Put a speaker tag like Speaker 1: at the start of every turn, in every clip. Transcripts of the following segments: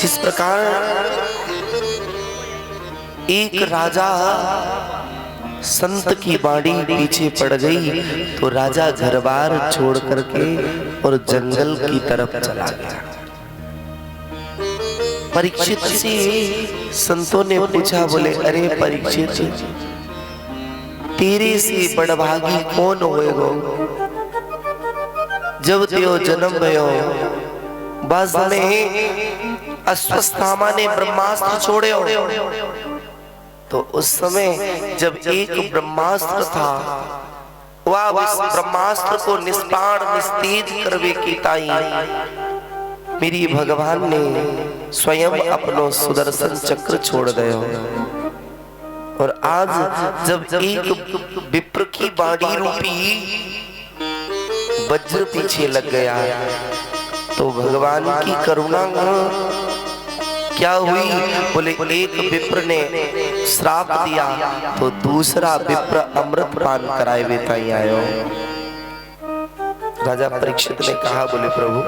Speaker 1: जिस प्रकार एक राजा संत की बाड़ी पीछे पड़ गई तो राजा घर बार छोड़ करके और जंगल की तरफ चला गया। परीक्षित से संतों ने पूछा, बोले अरे परीक्षित, तेरे से बड़भागी कौन होएगो? जब त्यो जन्म भयो बस में अश्वत्थामा ने ब्रह्मास्त्र छोड़े हो, तो उस समय जब एक ब्रह्मास्त्र था, वह ब्रह्मास्त्र को निष्पाण निस्तेज करवे की ताई मेरी भगवान ने स्वयं अपनो सुदर्शन चक्र छोड़ दयो। और आज जब एक विप्र की बाड़ी रूपी वज्र पीछे लग गया, तो भगवान की करुणा क्या हुई? बोले एक विप्र ने श्राप दिया तो दूसरा विप्र अमृत पान कराए बेताई आयो। राजा परीक्षित ने कहा, बोले प्रभु,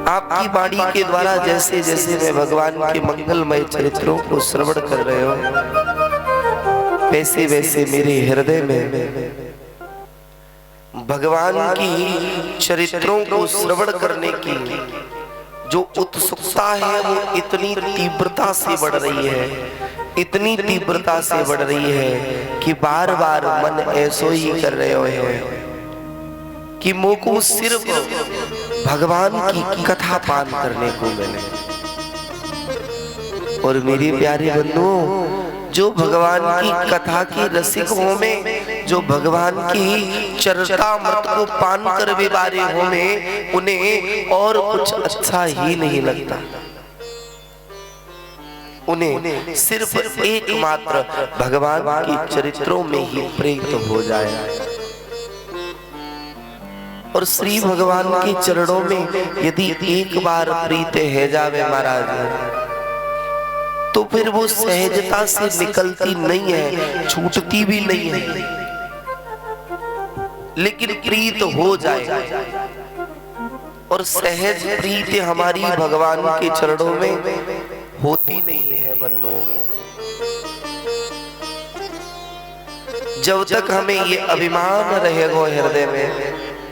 Speaker 1: आपकी वाणी के द्वारा जैसे जैसे मैं भगवान के मंगलमय चरित्रों को श्रवण कर रहे हो, वैसे वैसे मेरे हृदय में भगवान की चरित्रों को श्रवण करने की जो उत्सुकता है वो इतनी तीव्रता से बढ़ रही है, इतनी तीव्रता से बढ़ रही है कि बार बार मन ऐसो ही कर रहे हो कि मुझको सिर्फ भगवान की कथा पान करने को मिले। और मेरे प्यारे बंधुओं, जो भगवान की कथा के रसिक हो में, जो भगवान की चरितामृत को पान करवे वाले हो में, उन्हें और कुछ अच्छा ही नहीं लगता। उन्हें सिर्फ एकमात्र भगवान के चरित्रों में ही प्रेरित हो जाए। और श्री भगवान के चरणों में यदि एक बार प्रीत है जावे महाराज, तो फिर वो सहजता से निकलती नहीं है, छूटती भी नहीं है, लेकिन प्रीत हो जाए। और सहज प्रीत हमारी भगवान के चरणों में होती नहीं है बंधुओं। जब तक हमें ये अभिमान रहेगा हृदय में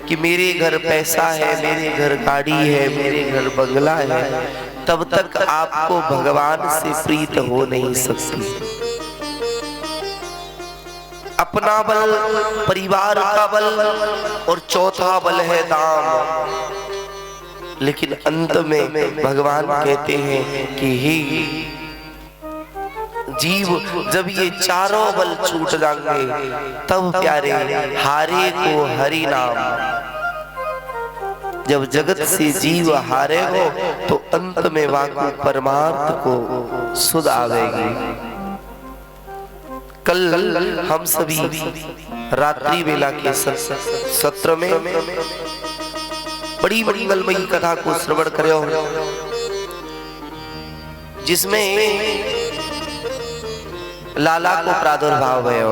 Speaker 1: कि मेरे घर पैसा है, मेरे घर गाड़ी है, मेरे घर बंगला है, तब तक आपको भगवान से प्रीत हो नहीं सकती। अपना बल, परिवार का बल, और चौथा बल है दाम। लेकिन अंत में भगवान कहते हैं कि हे जीव, जब ये चारों बल छूट जाएंगे तब प्यारे हारे को हरि नाम। जब जगत से जीव हारे हो तो अंत में वाकु परमार्थ को सुध आवेगी। कल हम सभी रात्रि वेला के सत्र में बड़ी मंगलमयी कथा को श्रवण करो, जिसमें लाला को प्रादुर्भाव भयो।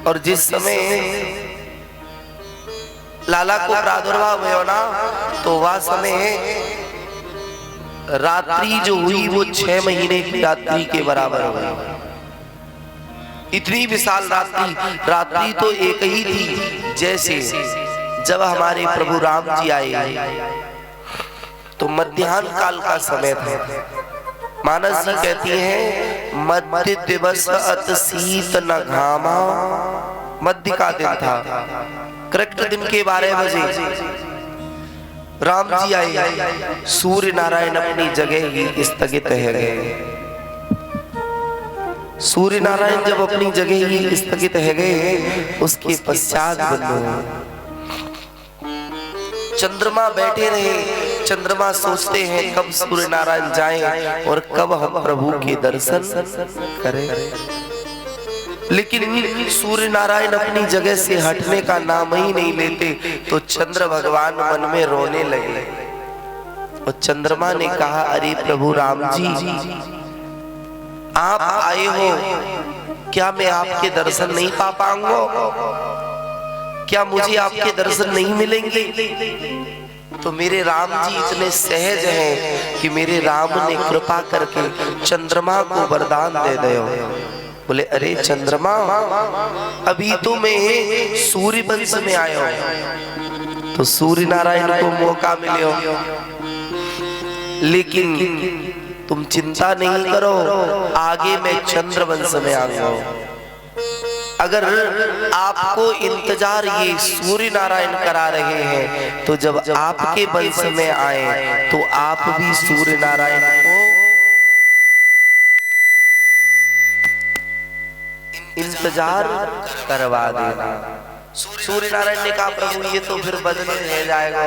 Speaker 1: और जिस समय लाला को प्रादुर्भाव भयो ना, तो वह समय रात्रि जो हुई वो 6 महीने की रात्रि के बराबर हुई। इतनी विशाल रात्रि तो एक ही थी। जैसे जब हमारे प्रभु राम जी आए तो मध्याह्न काल का समय था। मानस जी कहती है, मध्य दिवस अत शीत न घामा। मध्य का दिन था, करेक्ट दिन के 12 बजे राम जी आए। सूर्य नारायण अपनी जगह ही स्थगित है गए। सूर्य नारायण जब अपनी जगह ही स्थगित है गए, उसके पश्चात चंद्रमा बैठे रहे। चंद्रमा सोचते हैं कब सूर्य नारायण जाएं और कब हम प्रभु के दर्शन करें। लेकिन सूर्य नारायण अपनी जगह से हटने का नाम ही नहीं लेते, तो चंद्र भगवान मन में रोने लगे। और चंद्रमा ने कहा, अरे प्रभु राम जी, आप आए हो, क्या मैं आपके दर्शन नहीं पा पाऊंगा? क्या मुझे आपके दर्शन नहीं मिलेंगे? तो मेरे राम जी इतने सहज हैं कि मेरे राम ने कृपा करके चंद्रमा को वरदान दे दियो। बोले अरे चंद्रमा, अभी तो मैं सूर्य वंश में आया हूं, तो सूर्य नारायण को मौका मिले, लेकिन तुम चिंता नहीं करो, आगे मैं चंद्र वंश में आऊंगा। अगर आपको इंतजार ये सूर्य नारायण करा रहे हैं, तो जब आपके वंश में आए तो आप भी सूर्य नारायण को इंतजार करवा देना। सूर्य नारायण ने कहा प्रभु ये तो फिर बदले रह जाएगा,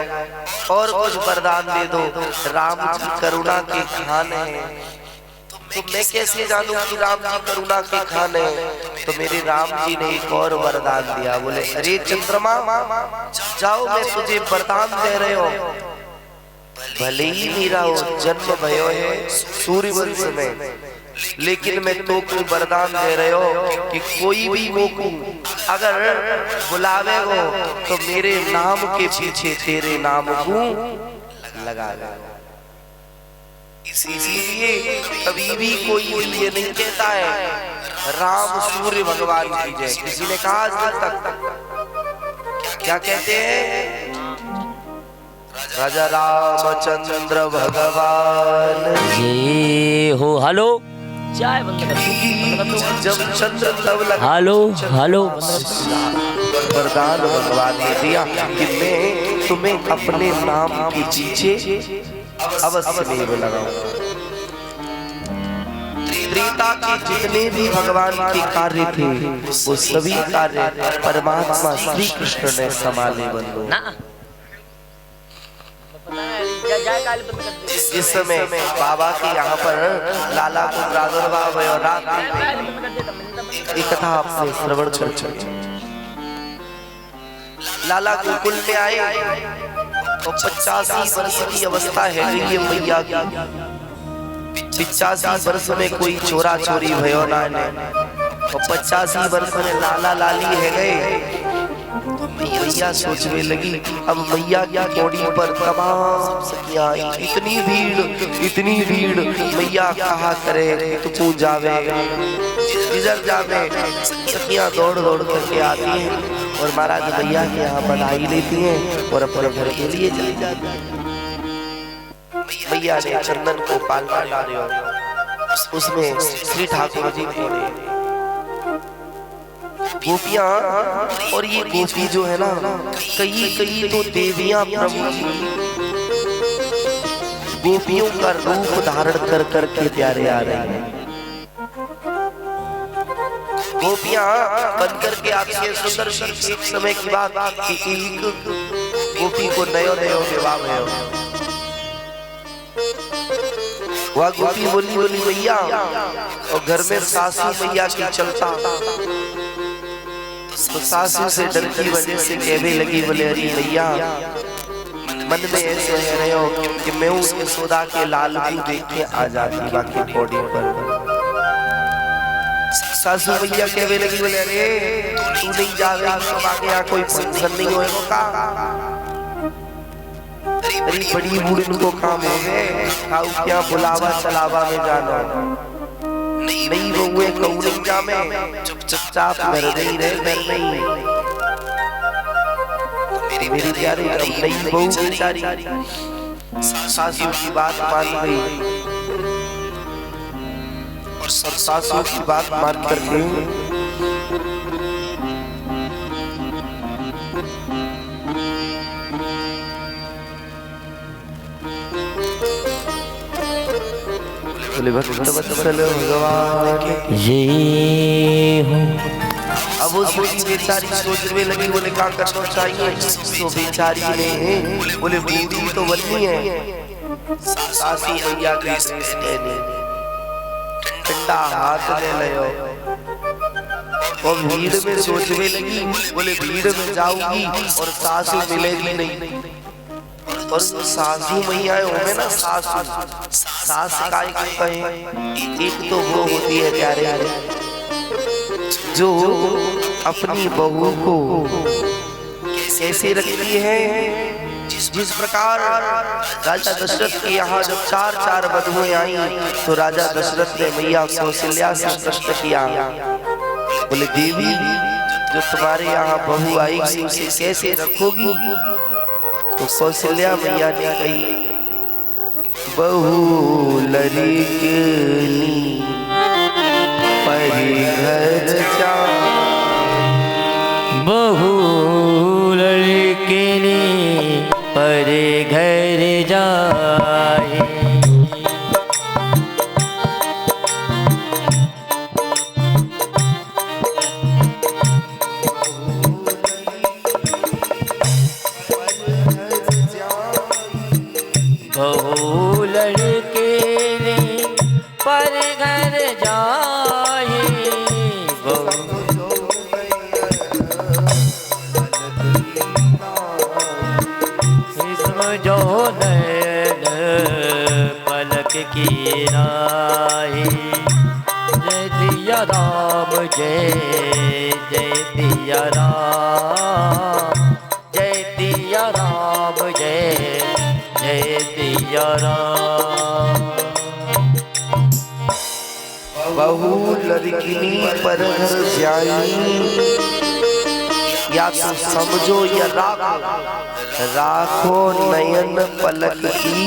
Speaker 1: और कुछ वरदान दे दो। राम जी करुणा के खान हैं, तो मैं कैसे जानूं कि राम जी करुणा के खान हैं? तो मेरे राम जी ने एक और वरदान दिया। बोले अरे चंद्रमा, जाओ मैं तुझे वरदान दे रहे हो, भले ही मेरा जन्म भयो है सूर्य वंश में, लेकिन मैं तो को वरदान दे रहे हो कि कोई भी मोकू अगर बुलावे हो तो मेरे नाम के पीछे तेरे नाम को लगा दे। इसीलिए कभी भी कोई ये नहीं कहता है राम सूर्य भगवान की जय। किसी ने कहा आज तक? क्या कहते हैं? राजा रामचंद्र भगवान
Speaker 2: ये हो। हेलो चाय
Speaker 1: जब चंद्र तब लगा,
Speaker 2: हेलो
Speaker 1: वरदान भगवान ने दिया कि मैं तुम्हें अपने नाम के पीछे अवश्य नहीं लगाऊंगा। त्रेता के जितने भी भगवान के कार्य थे वो सभी कार्य परमात्मा श्री कृष्ण ने संभाले। बंधु इस समय बाबा के यहाँ पर लाला को प्रादुर्भाव और रात्रि कथा आपने श्रवण कर। लाला गोकुल में आए तो 85 वर्ष की अवस्था है ये मैया की। 85 वर्ष में कोई चोरा चोरी भयो ना, तो 85 वर्ष में लाला लाली है गए। मैया सोचने लगी अब मैया की कोड़ी पर तमाम सखियां, इतनी भीड़ मैया कहा करे तो तू जावे इधर जावे। सखियां दौड़ दौड़ करके आती हैं और महाराज मैया के यहाँ बधाई लेती हैं और अपने घर के लिए चली जाती हैं। मैया ने चंदन को पालना डाले, उसमें श्री ठाकुर जी थे, गोपियां, और ये गोपी जो है ना कई तो देवियां प्रभु जी गोपियों का रूप धारण कर करके प्यारे आ रहे हैं। गोपियां बन करके आती है सुंदर सी। एक समय की बात कि एक गोपी को नयो विवाह है। वह गोपी बोली मैया, और घर में सासू मैया की चलता, तो सासू से डर की वजह से कहने लगी बोले अरे मैया, मन में ऐसे रह रहे हो कि मैं उस यशोदा के लाल को देख के आ जाती बाकी बॉडी पर। सासू मैया कहने लगी बोले अरे तू नहीं जावे तो बाकी यहाँ कोई फंक्शन नहीं होएगा का? अरे बड़ी बूढ़ी को काम हो गए, क्या बुलावा चलावा में जाना नहीं बहुए कहूँ नहीं जामे, चुपचाप घर नहीं रहे, घर नहीं। मेरी प्यारी अब नई बहू बेचारी सासू की बात मान गई, और सासू की बात मान करके भगवान
Speaker 2: ये हो।
Speaker 1: अब उस बेचारी सोचने लगी बोले क्या करना चाहिए। तो बेचारी ने बोले बूढ़ी तो बननी है, सासू मैया की ठंडा हाथ ले लो। और भीड़ में सोचने लगी बोले भीड़ में जाऊंगी और सासू मिलेगी नहीं। और सासू मैया होंगे ना, सास का एक तो वो होती है प्यारे जो अपनी बहू को कैसे रखती है। जिस प्रकार राजा दशरथ के यहाँ जब चार वधुएं आई तो राजा दशरथ ने मैया कौशल्या से प्रश्न किया, बोले देवी जो तुम्हारे यहाँ बहू आई उसे कैसे रखोगी। तो कौशल्या मैया ने कही, बहू लड़कनी परी घर जा,
Speaker 2: बहू लड़किनी परे घर जाए। बहू लड़किनी पर घर जाए, जो नैन पलक की राही, जय दिया राम जय जय दिया राम, जय दिया राम जय जय दिया राम।
Speaker 1: बहू लड़किनी पर घर जाई, या तो समझो या राखो नयन पलक की।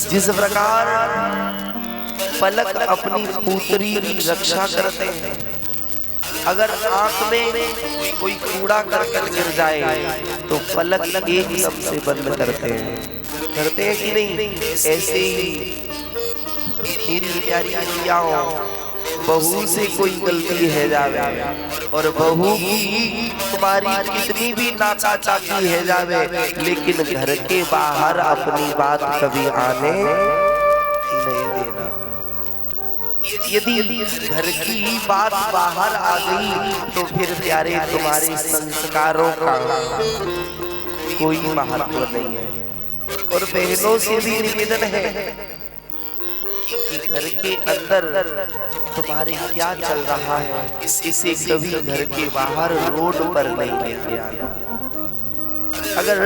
Speaker 1: जिस प्रकार पलक अपनी पुत्री की रक्षा करते हैं, अगर आंख में कोई कूड़ा करकट गिर जाए तो पलक एकदम से बंद करते हैं कि नहीं। ऐसे ही मेरी प्यारी मैयाओं, बहू से कोई गलती है जावे और बहू की तुम्हारी कितनी भी नाचा चाची है जावे, लेकिन घर के बाहर अपनी बात कभी आने नहीं देना। यदि घर की बात बाहर आ गई तो फिर प्यारे तुम्हारे संस्कारों का कोई महत्व नहीं है। और बहनों से भी निवेदन है कि घर के अंदर तुम्हारे क्या चल रहा है इसे कभी घर के बाहर रोड पर नहीं लेके आना। अगर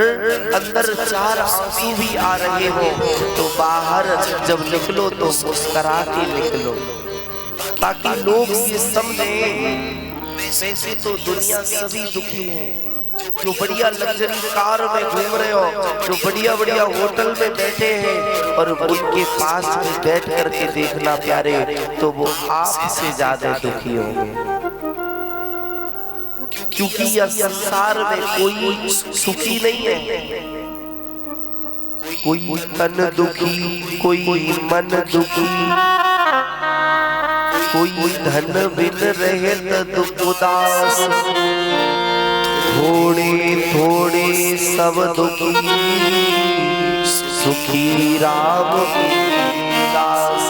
Speaker 1: अंदर चार आंसू भी आ रहे हो तो बाहर जब निकलो तो मुस्कुरा के निकलो, ताकि लोग ये समझें वैसे तो दुनिया सभी दुखी है। जो बढ़िया लग्जरी कार में घूम रहे हो, जो बढ़िया बढ़िया होटल में बैठे हैं, और उनके पास में बैठ करके देखना प्यारे तो वो आपसे ज्यादा दुखी होंगे, क्योंकि यह संसार में कोई सुखी नहीं है। कोई तन दुखी, कोई मन दुखी, कोई धन बिन रहे दुख उदास, थोड़े थोड़े सब दुखी, सुखी राम दास।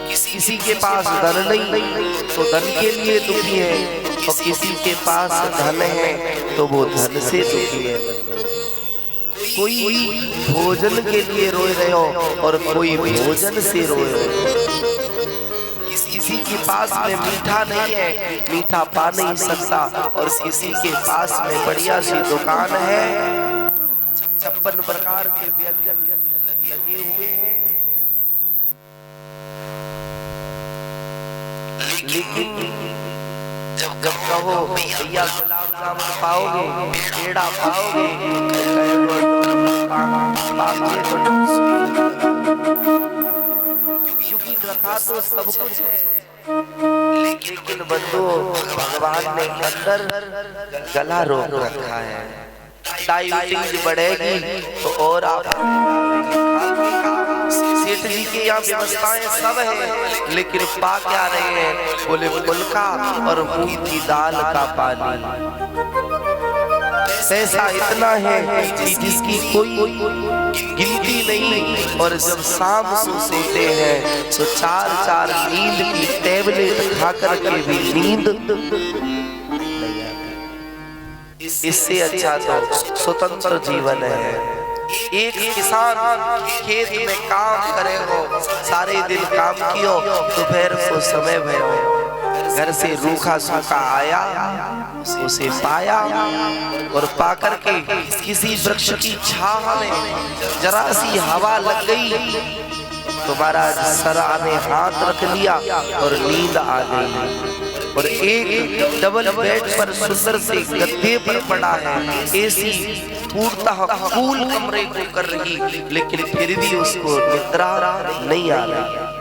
Speaker 1: किसी के पास धन नहीं तो धन के लिए दुखी है, और किसी के पास धन है तो वो धन से दुखी है। कोई भोजन के लिए रोए रहे हो और कोई भोजन से रोए रहे हो। किसी के पास में मीठा नहीं है, मीठा पा नहीं सकता, और किसी के पास में बढ़िया सी दुकान है, 56 प्रकार के व्यंजन लगे हुए हैं, लेकिन जब कहो भैया गुलाब जामुन पाओगे, पेड़ा पाओगे, क्योंकि रखा तो सब कुछ है, लेकिन बंधु भगवान ने अंदर गला रोक रखा है। डायबिटीज बढ़ेगी तो और आप सेठ जी के यहाँ व्यवस्थाएं सब है, लेकिन पा क्या रहे हैं, बोले फुल्का और मूंगी दाल का पानी। पैसा इतना है कि जिसकी कोई गिनती नहीं, और जब शाम को सोते हैं तो 4 नींद की टेबलेट खा करके भी नींद नहीं आती। इससे अच्छा तो स्वतंत्र जीवन है। एक किसान खेत में काम करे हो, सारे दिन काम कियो, दोपहर को समय भयो, घर से रूखा सूखा आया, उसे पाया और पाकर के किसी वृक्ष की छाह में जरा सी हवा लग गई तो महाराज सरा में हाथ रख लिया और नींद आ गई। और एक डबल बेड पर सुंदर से गद्दे पर पड़ा है, एसी पूर्णतः कूल कमरे को कर रही, लेकिन फिर भी उसको निद्रा नहीं आ रही।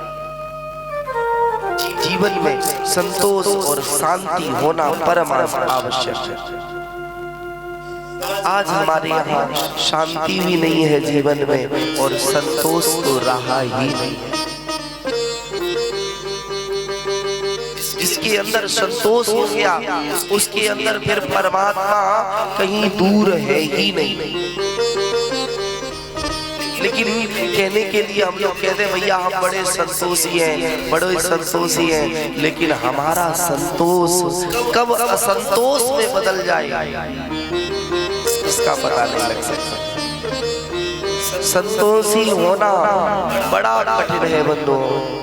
Speaker 1: जीवन में संतोष और शांति होना परम आवश्यक है। आज हमारे यहाँ शांति भी नहीं है जीवन में और संतोष तो रहा ही नहीं है। जिसके अंदर संतोष हो गया उसके अंदर फिर परमात्मा कहीं दूर है ही नहीं। लेकिन कहने के लिए हम लोग कहते हैं भैया हम बड़े संतोषी हैं, बड़े संतोषी हैं, लेकिन हमारा संतोष कब असंतोष में बदल जाएगा इसका पता नहीं लग सकता। संतोषी होना बड़ा कठिन है बंधुओं।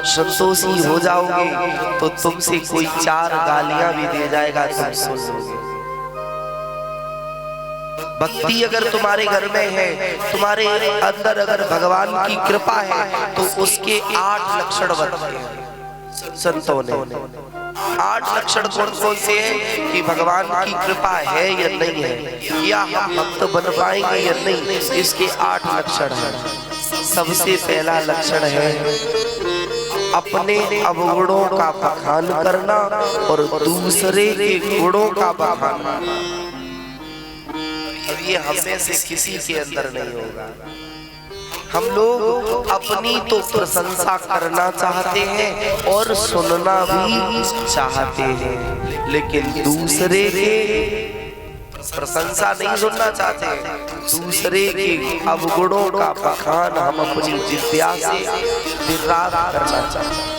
Speaker 1: संतोषी हो जाओगे तो तुमसे कोई 4 गालियां भी दे जाएगा तुम सुन लोगे। भक्ति अगर तुम्हारे घर में है, तुम्हारे अंदर अगर भगवान की कृपा है तो उसके 8 लक्षण बताए हैं संतों ने। 8 लक्षण कौन कौन से हैं कि भगवान की कृपा है या नहीं है, या हम भक्त बन पाएंगे या नहीं, इसके 8 लक्षण हैं। सबसे पहला लक्षण है अपने अवगुणों का बखान करना और दूसरे के गुणों का बखान करना। ये हमें से किसी के अंदर नहीं होगा। हम लोग अपनी तो प्रशंसा करना चाहते हैं और सुनना भी चाहते हैं, लेकिन दूसरे के प्रशंसा नहीं सुनना चाहते। दूसरे के अवगुणों का बखान हम अपनी जिज्ञा से दिन रात करना चाहते हैं।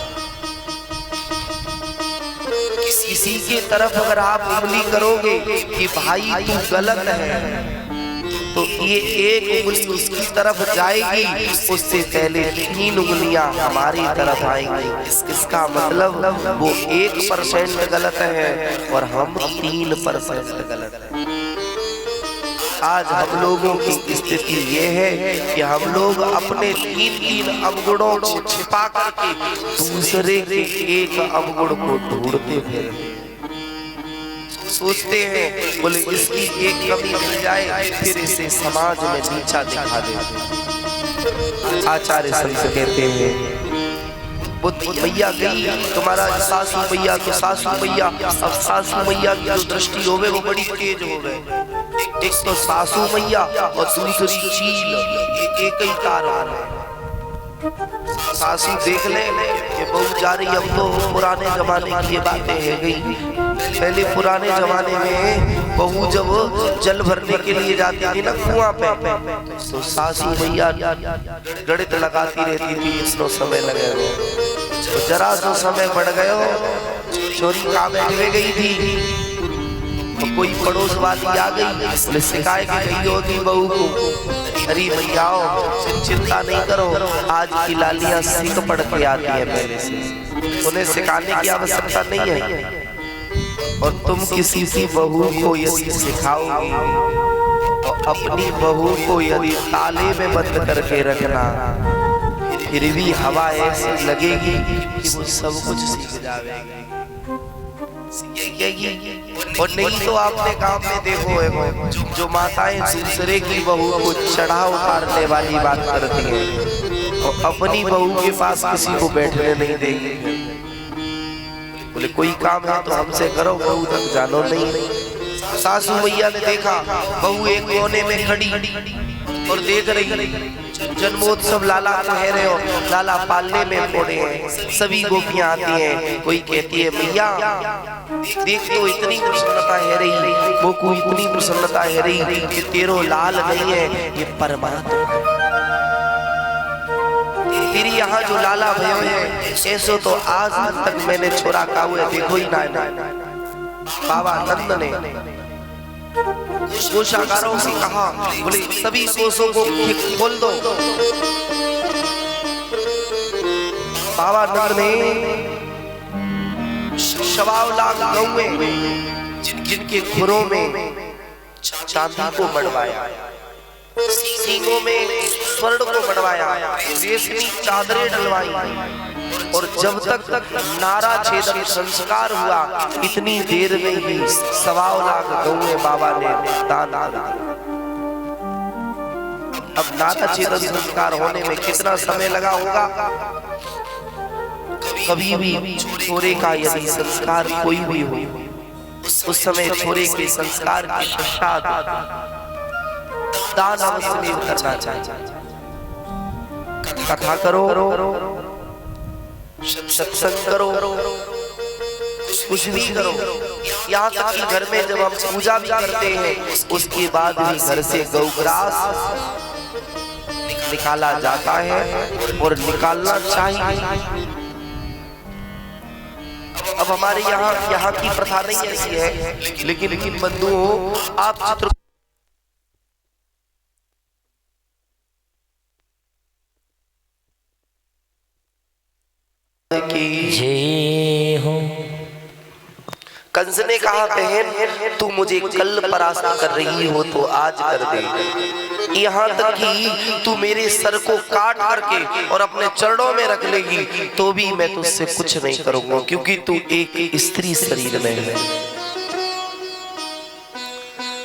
Speaker 1: किसी के तरफ अगर आप उंगली करोगे कि भाई तू गलत है, तो ये एक उंगली उसकी तरफ जाएगी, उससे पहले 3 उंगलियां हमारी तरफ आएंगी। इसका मतलब वो 1% गलत है और हम 3% गलत है। आज हम लोगों की स्थिति ये है कि हम लोग अपने 3 अवगुणों को छिपा करके दूसरे के एक अवगुण को ढूंढते फिरते सोचते हैं बोले इसकी एक कमी मिल जाए फिर इसे समाज में नीचा दिखा दे। आचार्य संत कहते हैं बुद्ध मैया गई तुम्हारा सासू मैया तो सासू मैया, अब सासू मैया की जो दृष्टि होवे वो बड़ी तेज हो गए। एक तो सासू मैया और दूसरी चील, एक ही कारण है। सासू देख ले कि बहू जा रही, अब तो पुराने जमाने की ये बातें है गई। पहले पुराने जमाने में बहू जब जल भरने के लिए जाती थी ना कुआं पे, तो सासू मैया गणित लगाती रहती थी इसको समय लगेगा। तो जरा सो समय बढ़ गयो, चोरी काम में गई थी, तो कोई पड़ोस वाली आ गई, उसने शिकायत की होगी बहू को, अरे भैया चिंता नहीं करो, आज की लालियां सीख पढ़ के आती है पहले से, उन्हें सिखाने की आवश्यकता नहीं है। और तुम किसी की बहू को यदि सिखाओगे और अपनी बहू को यदि ताले में बंद करके रखना, फिर भी हवा ऐसी लगेगी कि वो सब कुछ सीख जाएगी। और नहीं तो आपने गांव में देखो है जो माताएं दूसरे की बहू को चढ़ा उतारने वाली बात करती हैं और अपनी बहू के पास किसी को बैठने नहीं देंगे। बोले कोई काम है तो हमसे करो, बहू तक जानो नहीं। सासू मैया ने देखा बहू एक कोने में खड़ी और देख रही, जन्मोत्सव लाला कह रहे हो, लाला पालने में पड़े हैं, सभी गोपियां आती हैं, कोई कहती है मैया देख तो इतनी प्रसन्नता है रही, वो को इतनी प्रसन्नता है रही कि तेरो लाल नहीं है ये परमात्मा, तेरी यहाँ जो लाला भयो है ऐसो तो आज तक मैंने छोरा का हुए देखो ही ना। बाबा नंद ने कोषागारों से कहा बोले सभी कोषों को खोल दो। भावानंद ने 1.25 लाख गौएं जिनके खुरों में चांदी को मढ़वाया, सींगों में स्वर्ण को मढ़वाया, रेशमी चादरें डलवाई, और जब तक नारा छेदन संस्कार हुआ इतनी देर में ही 1.25 लाख गौएं बाबा ने दान कर दी। अब नारा छेदन संस्कार होने में कितना समय लगा होगा? कभी भी छोरे का यदि संस्कार कोई भी हो, उस समय छोरे के संस्कार के पश्चात दान अवश्य नहीं करना चाहिए। कथा करो, सत्संग करो, कुछ भी करो, यहाँ तक कि घर में जब हम पूजा भी करते हैं उसके बाद भी घर से गौग्रास निकाला जाता है और निकालना चाहिए। अब हमारे यहाँ की प्रथा नहीं ऐसी है, लेकिन बंधुओं आप चित्र कंस ने कहा, बहन तू मुझे कल परास्त कर रही हो तो आज कर दे, यहाँ तक कि तू मेरे सर को काट करके और अपने चरणों में रख लेगी तो भी मैं तुझसे कुछ नहीं करूंगा, क्योंकि तू एक स्त्री शरीर में है।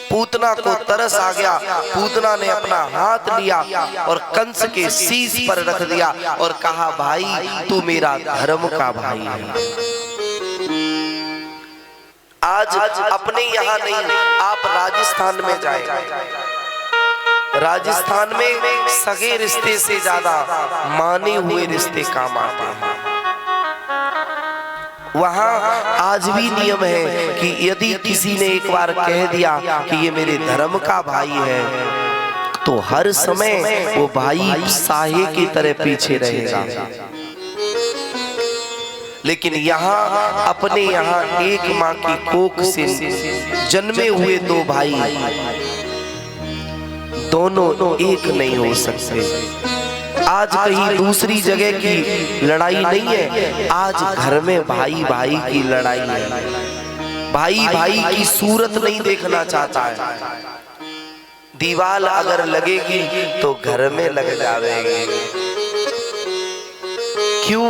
Speaker 1: पूतना को तरस आ गया, पूतना ने अपना हाथ लिया और कंस के शीश पर रख दिया और कहा, भाई तू मेरा धर्म का भाई है। आज अपने यहाँ नहीं, आप राजस्थान में जाएं। राजस्थान में सगे रिश्ते से ज्यादा माने हुए रिश्ते काम आते हैं। वहां आज भी नियम है कि यदि किसी ने एक बार कह दिया कि ये मेरे धर्म का भाई है तो हर समय वो भाई साहे की तरह पीछे रहेगा। लेकिन यहाँ अपने यहाँ एक माँ की कोख से जन्मे हुए 2 भाई दोनों एक नहीं हो सकते। आज कहीं दूसरी जगह की लड़ाई नहीं है, आज घर में भाई भाई की लड़ाई है। भाई भाई की सूरत नहीं देखना चाहता है। दीवार अगर लगेगी तो घर में लग जाएगी। क्यों?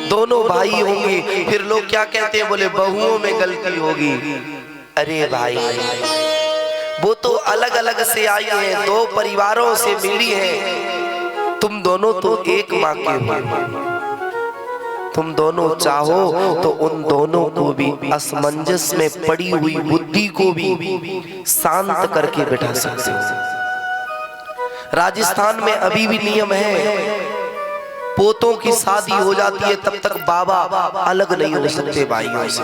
Speaker 1: दोनों भाई होंगे, फिर लोग क्या कहते हैं, बोले बहुओं में गलती होगी। अरे भाई वो तो अलग अलग से आई हैं, 2 परिवारों से मिली हैं, तुम दोनों तो एक माँ के हो। तुम दोनों चाहो तो उन दोनों को भी असमंजस में पड़ी हुई बुद्धि को भी शांत करके बैठा सकते हो। राजस्थान में अभी भी नियम है, पोतों की शादी हो जाती है तब तक बाबा अलग नहीं हो सकते भाइयों से।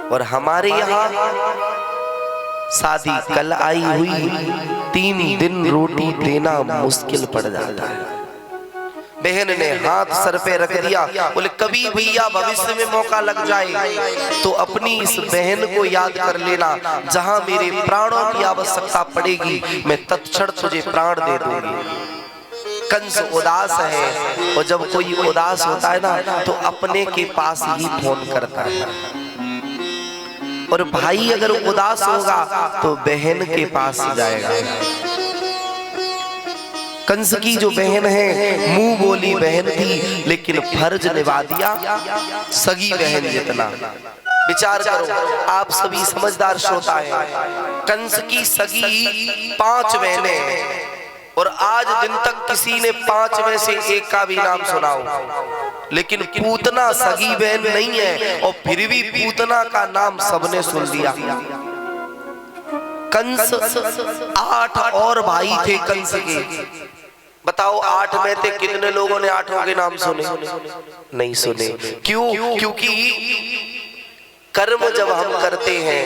Speaker 1: और हमारे यहाँ शादी कल आई हुई, 3 दिन रोटी देना मुश्किल पड़ जाता है। बहन ने हाथ सर पे रख दिया, बोले कभी भैया भविष्य में मौका लग जाए तो अपनी इस बहन को याद कर लेना, जहां मेरे प्राणों की आवश्यकता पड़ेगी मैं तत्क्षण तुझे प्राण दे दूंगी। कंस उदास है, और जब कोई उदास होता है ना तो अपने के पास ही फोन करता है, और भाई अगर उदास होगा तो बहन के पास जाएगा। कंस की जो बहन है मुंह बोली बहन थी, लेकिन फर्ज निभा दिया सगी बहन जितना। विचार करो, आप सभी समझदार श्रोता हैं, कंस की सगी 5 बहनें हैं, और आज दिन तक किसी ने 5 में से एक का भी नाम सुनाओ। लेकिन पूतना सगी बहन नहीं है, और फिर भी पूतना का नाम सबने सुन लिया। कंस 8 और भाई थे कंस के। बताओ 8 में थे, कितने लोगों ने 8 के नाम सुने? नहीं सुने। क्यों? क्योंकि कर्म जब हम करते हैं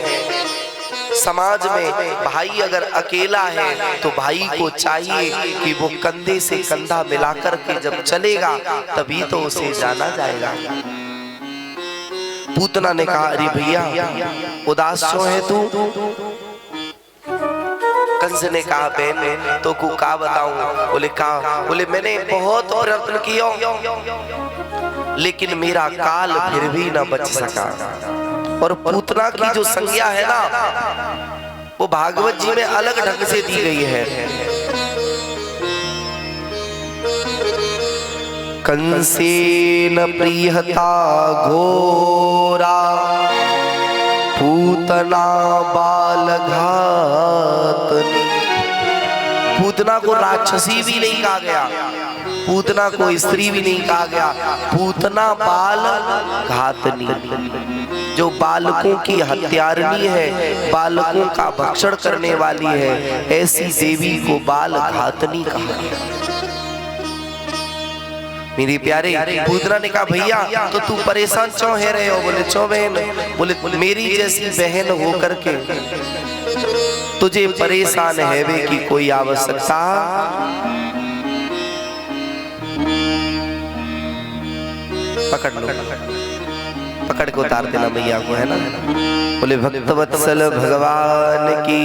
Speaker 1: समाज में, भाई अगर अकेला है तो भाई को चाहिए कि वो कंधे से कंधा मिलाकर के जब चलेगा तभी तो उसे जाना जाएगा। पूतना ने कहा, अरे भैया उदास क्यों है तू? कंस ने कहा बहन तो को का बताऊं? बोले का? बोले मैंने बहुत प्रयत्न किया लेकिन मेरा काल फिर भी न बच सका। और पूतना की जो संज्ञा है ना वो भागवत जी में अलग ढंग से दी गई है। कंसेन प्रियता घोरा पूतना बाल घातनी। पूतना को राक्षसी भी नहीं कहा गया, पूतना को स्त्री भी नहीं कहा गया, पूतना बाल घातनी, जो बालकों की हत्यारनी है, बालकों का भक्षण करने वाली है, ऐसी देवी को बाल घातनी कहा गया। मेरे प्यारे, पूतना ने कहा भैया तो तू परेशान क्यों है रहे हो? बोले क्यों बहन? बोले मेरी जैसी बहन हो करके तुझे परेशान है वे की कोई आवश्यकता? पकड़ लो, पकड़ के उतार देना मैया को, है ना। बोले भक्तवत्सल भगवान की,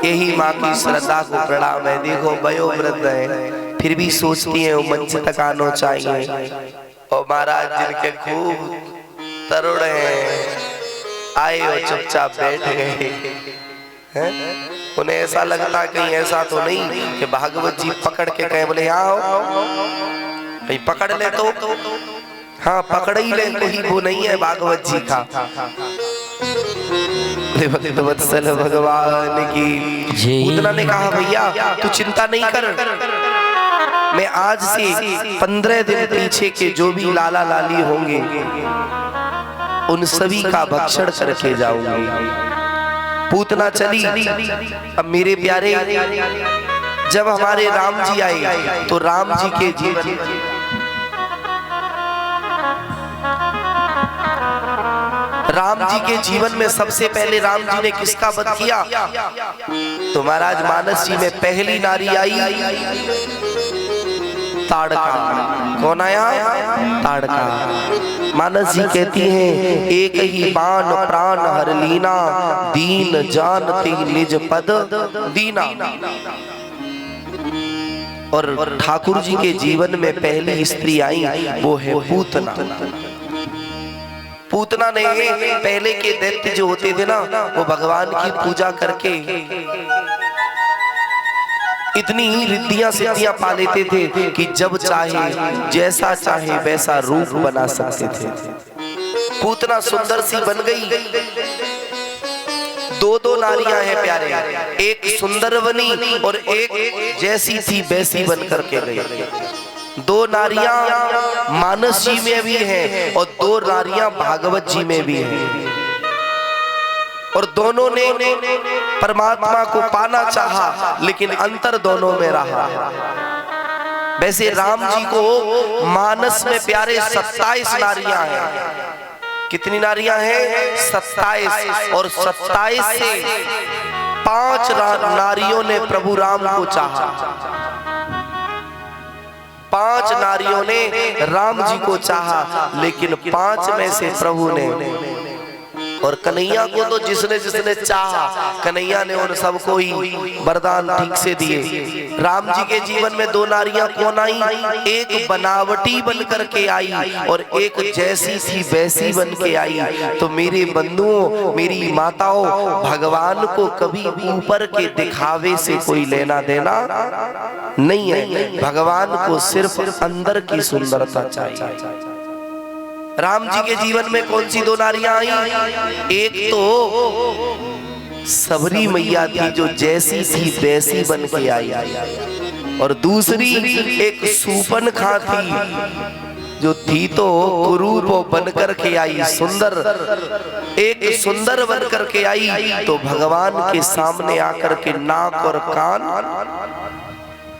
Speaker 1: यही माँ की श्रद्धा को प्रणाम है। देखो वयोवृद्ध है फिर भी सोचती है मंच तक आना चाहिए। और महाराज जिनके खूब तरुण है आए और चुपचाप बैठ गए हैं। उन्हें ऐसा लगता कहीं ऐसा तो नहीं कि भागवत जी पकड़ के कहे बोले आओ कहीं पकड़ ले तो हाँ पकड़ ही ले, कोई वो नहीं है भागवत जी का। भक्तवत्सल भगवान की। पूतना ने कहा भैया तू चिंता नहीं कर, मैं आज से 15 दिन पीछे के जो भी लाला लाली होंगे उन सभी का भक्षण करके जाऊंगी। पूतना चली। अब मेरे प्यारे, जब हमारे राम जी आए तो राम जी के जीवन राम जी के जीवन में सबसे पहले राम जी ने किसका वध किया? तो महाराज मानस जी में पहली नारी आई ताड़का। कौन आया? ताड़का। मानस जी कहती हैं एक ही बाण प्राण हर लीना, दीन जानती निज पद दीना। और ठाकुर जी के जीवन में पहली स्त्री आई वो है पूतना। पूतना ने पहले के दैत्य जो होते थे ना वो भगवान की पूजा करके इतनी ही रिद्धियां सिद्धियां पा लेते थे कि जब चाहे जैसा चाहे वैसा रूप बना सकते थे। पूतना सुंदर सी बन गई। दो नारियां हैं प्यारे, एक सुंदर बनी और एक जैसी थी वैसी बन करके गई। दो नारियां मानस जी में भी हैं और दो नारियां भागवत जी में भी हैं। और दोनों ने परमात्मा को पाना चाहा लेकिन अंतर दोनों में रहा। वैसे राम जी को मानस में प्यारे 27 नारियां हैं। कितनी नारियां हैं? 27। और 27 से 5 नारियों ने प्रभु राम को चाहा। 5 नारियों ने राम जी को चाहा लेकिन 5 में से प्रभु ने, और कन्हैया को तो जिसने जिसने चाहा कन्हैया ने उन सबको ही वरदान ठीक से दिए। राम जी के जीवन में 2 नारियां कौन आई? एक बनावटी बन करके आई और एक जैसी थी वैसी बन के आई। तो मेरे बंधुओं, मेरी माताओं, भगवान को कभी ऊपर के दिखावे से कोई लेना देना नहीं है। भगवान को सिर्फ अंदर की सुंदरता चाहिए। राम जी के जीवन में कौन सी 2 नारियां आई? एक तो सबरी मैया थी जो जैसी थी वैसी बन के आई, और दूसरी एक सूपनखा थी जो थी तो कुरूप बन करके आई, सुंदर, एक सुंदर बन करके आई। तो भगवान के सामने आकर के नाक और कान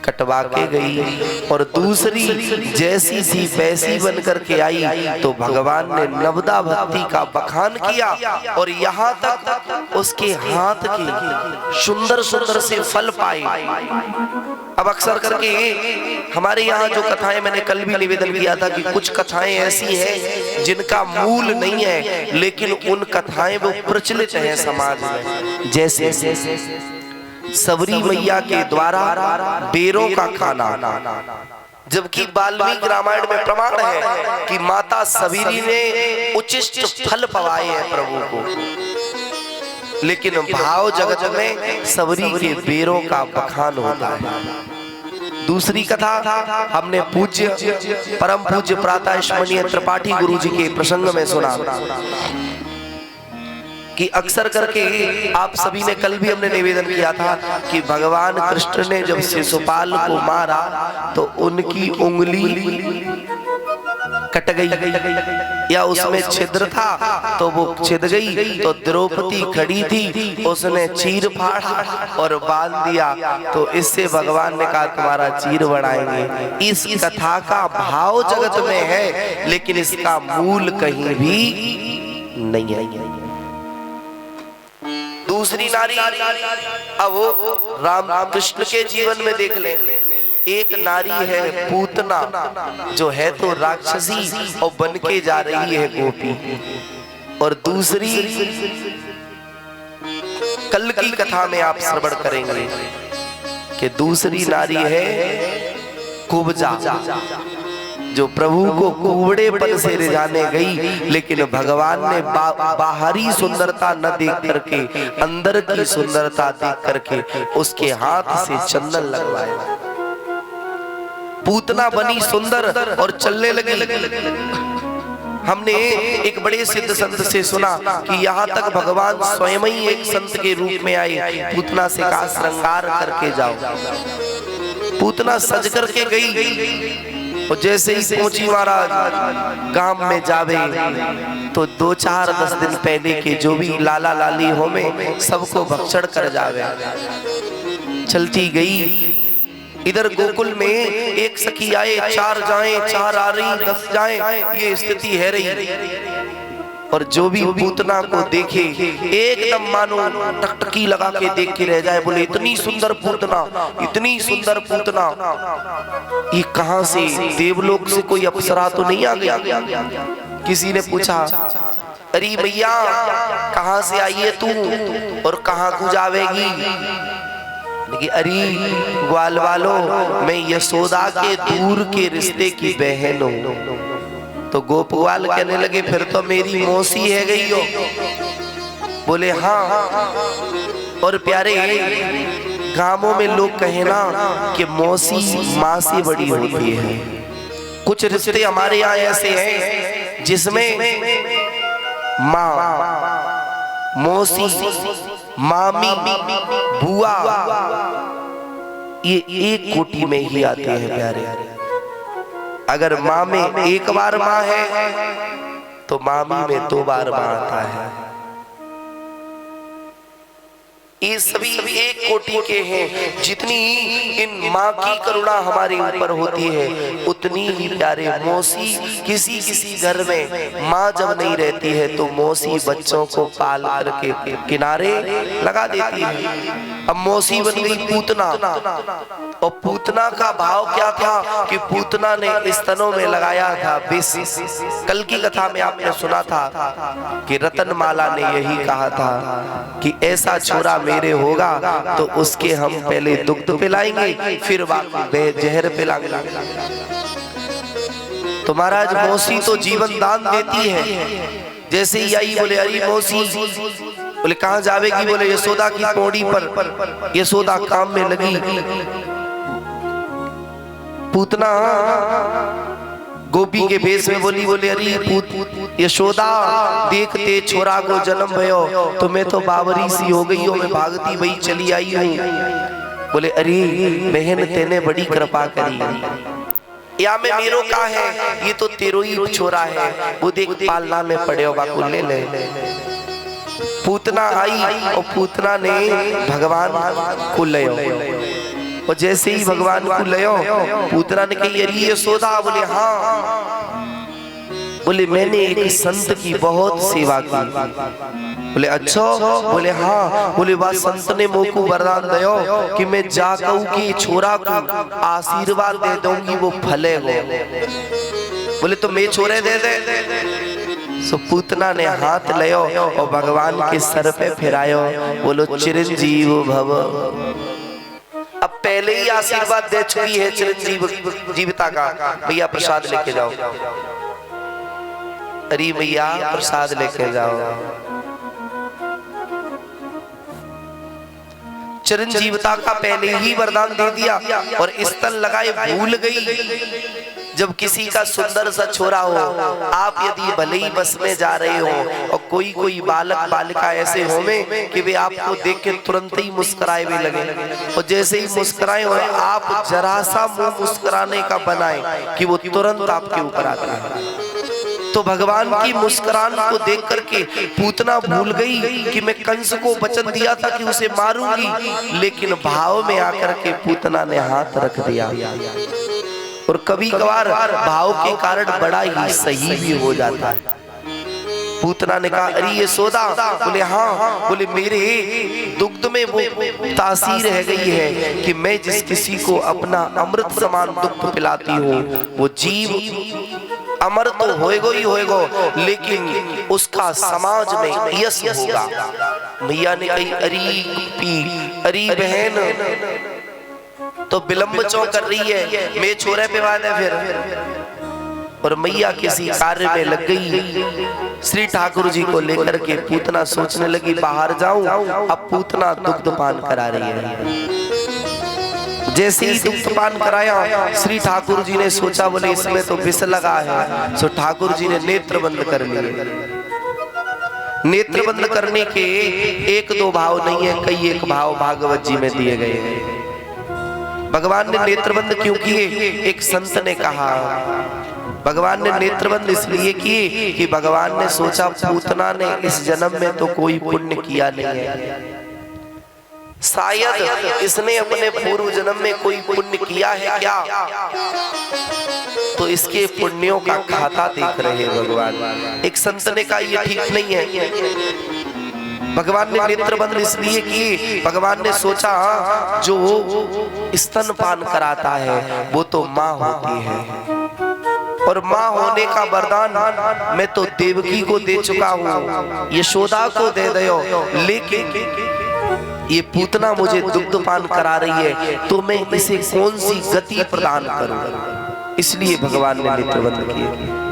Speaker 1: कटवा के गई। और दूसरी जैसी सी वैसी बन करके आई तो भगवान ने नवदा भक्ति का बखान किया और यहाँ तक उसके हाथ के सुंदर सुंदर से फल पाए। अब अक्सर करके हमारे यहाँ जो कथाएं, मैंने कल भी निवेदन किया था कि कुछ कथाएं ऐसी हैं जिनका मूल नहीं है लेकिन उन कथाएं वो प्रचलित हैं समाज में। जैसे सबरी मैया के द्वारा बेरों का खाना, जबकि वाल्मीकि रामायण में प्रमाण है कि माता सबरी ने उचिष्ट फल पवाए हैं प्रभु को, लेकिन भाव जगत में सबरी के बेरों का बखान होता है। दूसरी कथा हमने पूज्य परम पूज्य प्रातः स्मरणीय त्रिपाठी गुरु जी के प्रसंग में सुना कि अक्सर करके आप सभी ने, कल भी हमने निवेदन किया था कि भगवान कृष्ण ने जब शिशुपाल को मारा तो उनकी उंगली कट गई या उसमें छिद्र था तो वो छिद गई, तो द्रौपदी खड़ी थी, उसने चीर फाड़ा और बांध दिया, तो इससे भगवान ने कहा तुम्हारा चीर बढ़ाएंगे। इस कथा का भाव जगत में है, लेकिन इसका मूल कहीं भी नहीं है। दूसरी नारी, अब वो राम कृष्ण के जीवन में देख ले, एक नारी है पूतना, जो है तो राक्षसी और बन के जा रही है गोपी, और दूसरी कल की कथा में आप श्रवण करेंगे कि दूसरी नारी है कुब्जा, जो प्रभु को कुबड़ेपन से रिझाने गई, लेकिन भगवान ने बाहरी सुंदरता न देख करके अंदर की सुंदरता देख करके उसके हाथ से चंदन लगवाया। पूतना बनी सुंदर और चलने लगी। हमने एक बड़े सिद्ध संत से सुना कि यहाँ तक भगवान स्वयं ही एक संत के रूप में आए, पूतना से कहा श्रृंगार करके जाओ। पूतना सज करके गई, और जैसे ही पहुंची महाराज गांव में जावे तो 2-4-10 दिन पहले के जो भी लाला लाली हो में सबको भक्षण कर जावे। चलती गई, इधर गोकुल में एक सखी आए, 4 जाएं, 4 आ रही, 10 जाएं, ये स्थिति है रही। और जो भी पूतना को देखे एकदम मानो टकटकी लगा के देख के रह जाए, बोले इतनी सुंदर पूतना, इतनी सुंदर पूतना, ये कहां से, देवलोक से कोई अप्सरा तो नहीं आ गया? किसी ने पूछा, अरे भैया कहां से आई है तू और कहां को जावेगी? अरे ग्वाल वालों, मैं यशोदा के दूर के रिश्ते की बहन हूं। तो गोपवाल कहने लगे फिर तो मेरी मौसी है गई हो। बोले हाँ, और प्यारे गांवों में लोग कहे ना कि मौसी माँ से बड़ी होती है। कुछ रिश्ते हमारे यहाँ ऐसे हैं जिसमें माँ, मौसी, मामी, बुआ ये एक कोटि में ही आते हैं प्यारे। अगर माँ में एक बार माँ है तो मामी में 2 बार माँ आता है। ये सभी एक कोटि के हैं। जितनी इन माँ की करुणा हमारे ऊपर होती है, उतनी ही प्यारे मौसी, किसी किसी घर में माँ जब नहीं रहती है तो मौसी बच्चों को पाल करके किनारे लगा देती है। अब मौसी बन गई पूतना, और पूतना का भाव क्या था कि पूतना ने स्तनों में लगाया था विष। कल की कथा में आपने सुना था कि रतनमाला ने यही कहा था कि ऐसा छोरा मेरे होगा तो उसके हम पहले दुग्ध पिलाएंगे, फिर बाकी जहर पिलाएंगे। तो महाराज मौसी तो जीवन दान देती है। जैसे ही आई बोले अरे मौसी, बोले कहाँ जावेगी? बोले यशोदा की पौड़ी पर। यशोदा काम में लगी। पूतना गोपी के भेष में बोली, बोले अरे यशोदा देखते छोरा को जन्म भयो तो मैं तो बावरी सी हो गई हूँ, मैं भागती वही चली आई हूँ। बोले अरे बहन तेने बड़ी कृपा करी, या में मेरो का है, ये तो तेरो ही छोरा है, वो देख पालना में पड़े हो बाकू ले ले। पूतना आई और पूतना ने भगवान को लयो, और जैसे ही भगवान को लयो पूतना ने कही अरे यशोदा? बोले हाँ। बोले मैंने एक संत की बहुत सेवा की। बोले अच्छा? बोले हाँ। बोले वह संत ने मोह को वरदान दयो कि मैं जाकऊ की छोरा को आशीर्वाद दे दूंगी वो फले हो। बोले तो मैं छोरे दे दे। सो पूतना ने हाथ लियो और भगवान के सर पे फिरायो, बोलो चिरंजीव भव। अब पहले ही आशीर्वाद दे चुकी है चिरंजीव जीविता का, भैया प्रसाद लेके जाओ, अरे भैया प्रसाद लेके जाओ। चिरंजीवता का पहले ही वरदान दे दिया और स्तन लगाए भूल गई। जब किसी का सुंदर सा छोरा हो, आप यदि भले ही बस में जा रहे हो और कोई बालक बालिका ऐसे होवे कि वे आपको देख के तुरंत ही मुस्कुराए हुए लगे, और जैसे ही मुस्कुराए हो आप जरा सा मुंह मुस्कुराने का बनाए कि वो तुरंत आपके ऊपर आता है। तो भगवान की मुस्कुरान को देख करके पूतना भूल गई कि मैं कंस को वचन दिया था कि उसे मारूंगी, लेकिन भाव में आकर के पूतना ने हाथ रख दिया। और कभी कभार भाव के कारण बड़ा ही सही भी हो जाता है। पूतना ने कहा अरे ये सोदा, बोले हाँ, बोले मेरे दुग्ध में वो तासीर रह गई है कि मैं जिस किसी को अपना अमृत समान दुग्ध पिलाती हूँ वो जीव अमर तो होएगो ही होएगो, लेकिन उसका समाज में यश होगा। भैया ने कही अरी बहन तो विलंब क्यों कर रही है, मैं छोरे पे बात है फिर। और मैया किसी कार्य में लग गई। श्री ठाकुर जी को लेकर के पूतना सोचने लगी बाहर जाऊं, अब पूतना दुग्ध पान करा रही है। जैसे ही दुग्ध पान कराया श्री ठाकुर जी ने सोचा बोले इसमें तो विष लगा है, सो ठाकुर जी ने नेत्र बंद कर लिए। नेत्र बंद करने के एक दो भाव नहीं है, कई एक भाव भागवत जी में दिए गए हैं। भगवान ने नेत्रबंद क्यों किए? एक संत ने कहा भगवान ने नेत्रबंद इसलिए किए कि भगवान ने सोचा पूतना ने इस जन्म में तो कोई पुण्य किया नहीं है, शायद इसने अपने पूर्व जन्म में कोई पुण्य किया है क्या, तो इसके पुण्यों का खाता देख रहे हैं भगवान। एक संत ने कहा ये ठीक नहीं है। भगवान ने नेत्रबंद इसलिए किए, भगवान ने सोचा जो स्तनपान कराता है वो तो माँ होती है, और माँ होने का वरदान मैं तो देवकी को दे चुका हूँ, यशोदा को दे दो, लेकिन ये पूतना मुझे दुग्धपान करा रही है तो मैं इसे कौन सी गति प्रदान करूं, इसलिए भगवान ने नेत्रबंद किए।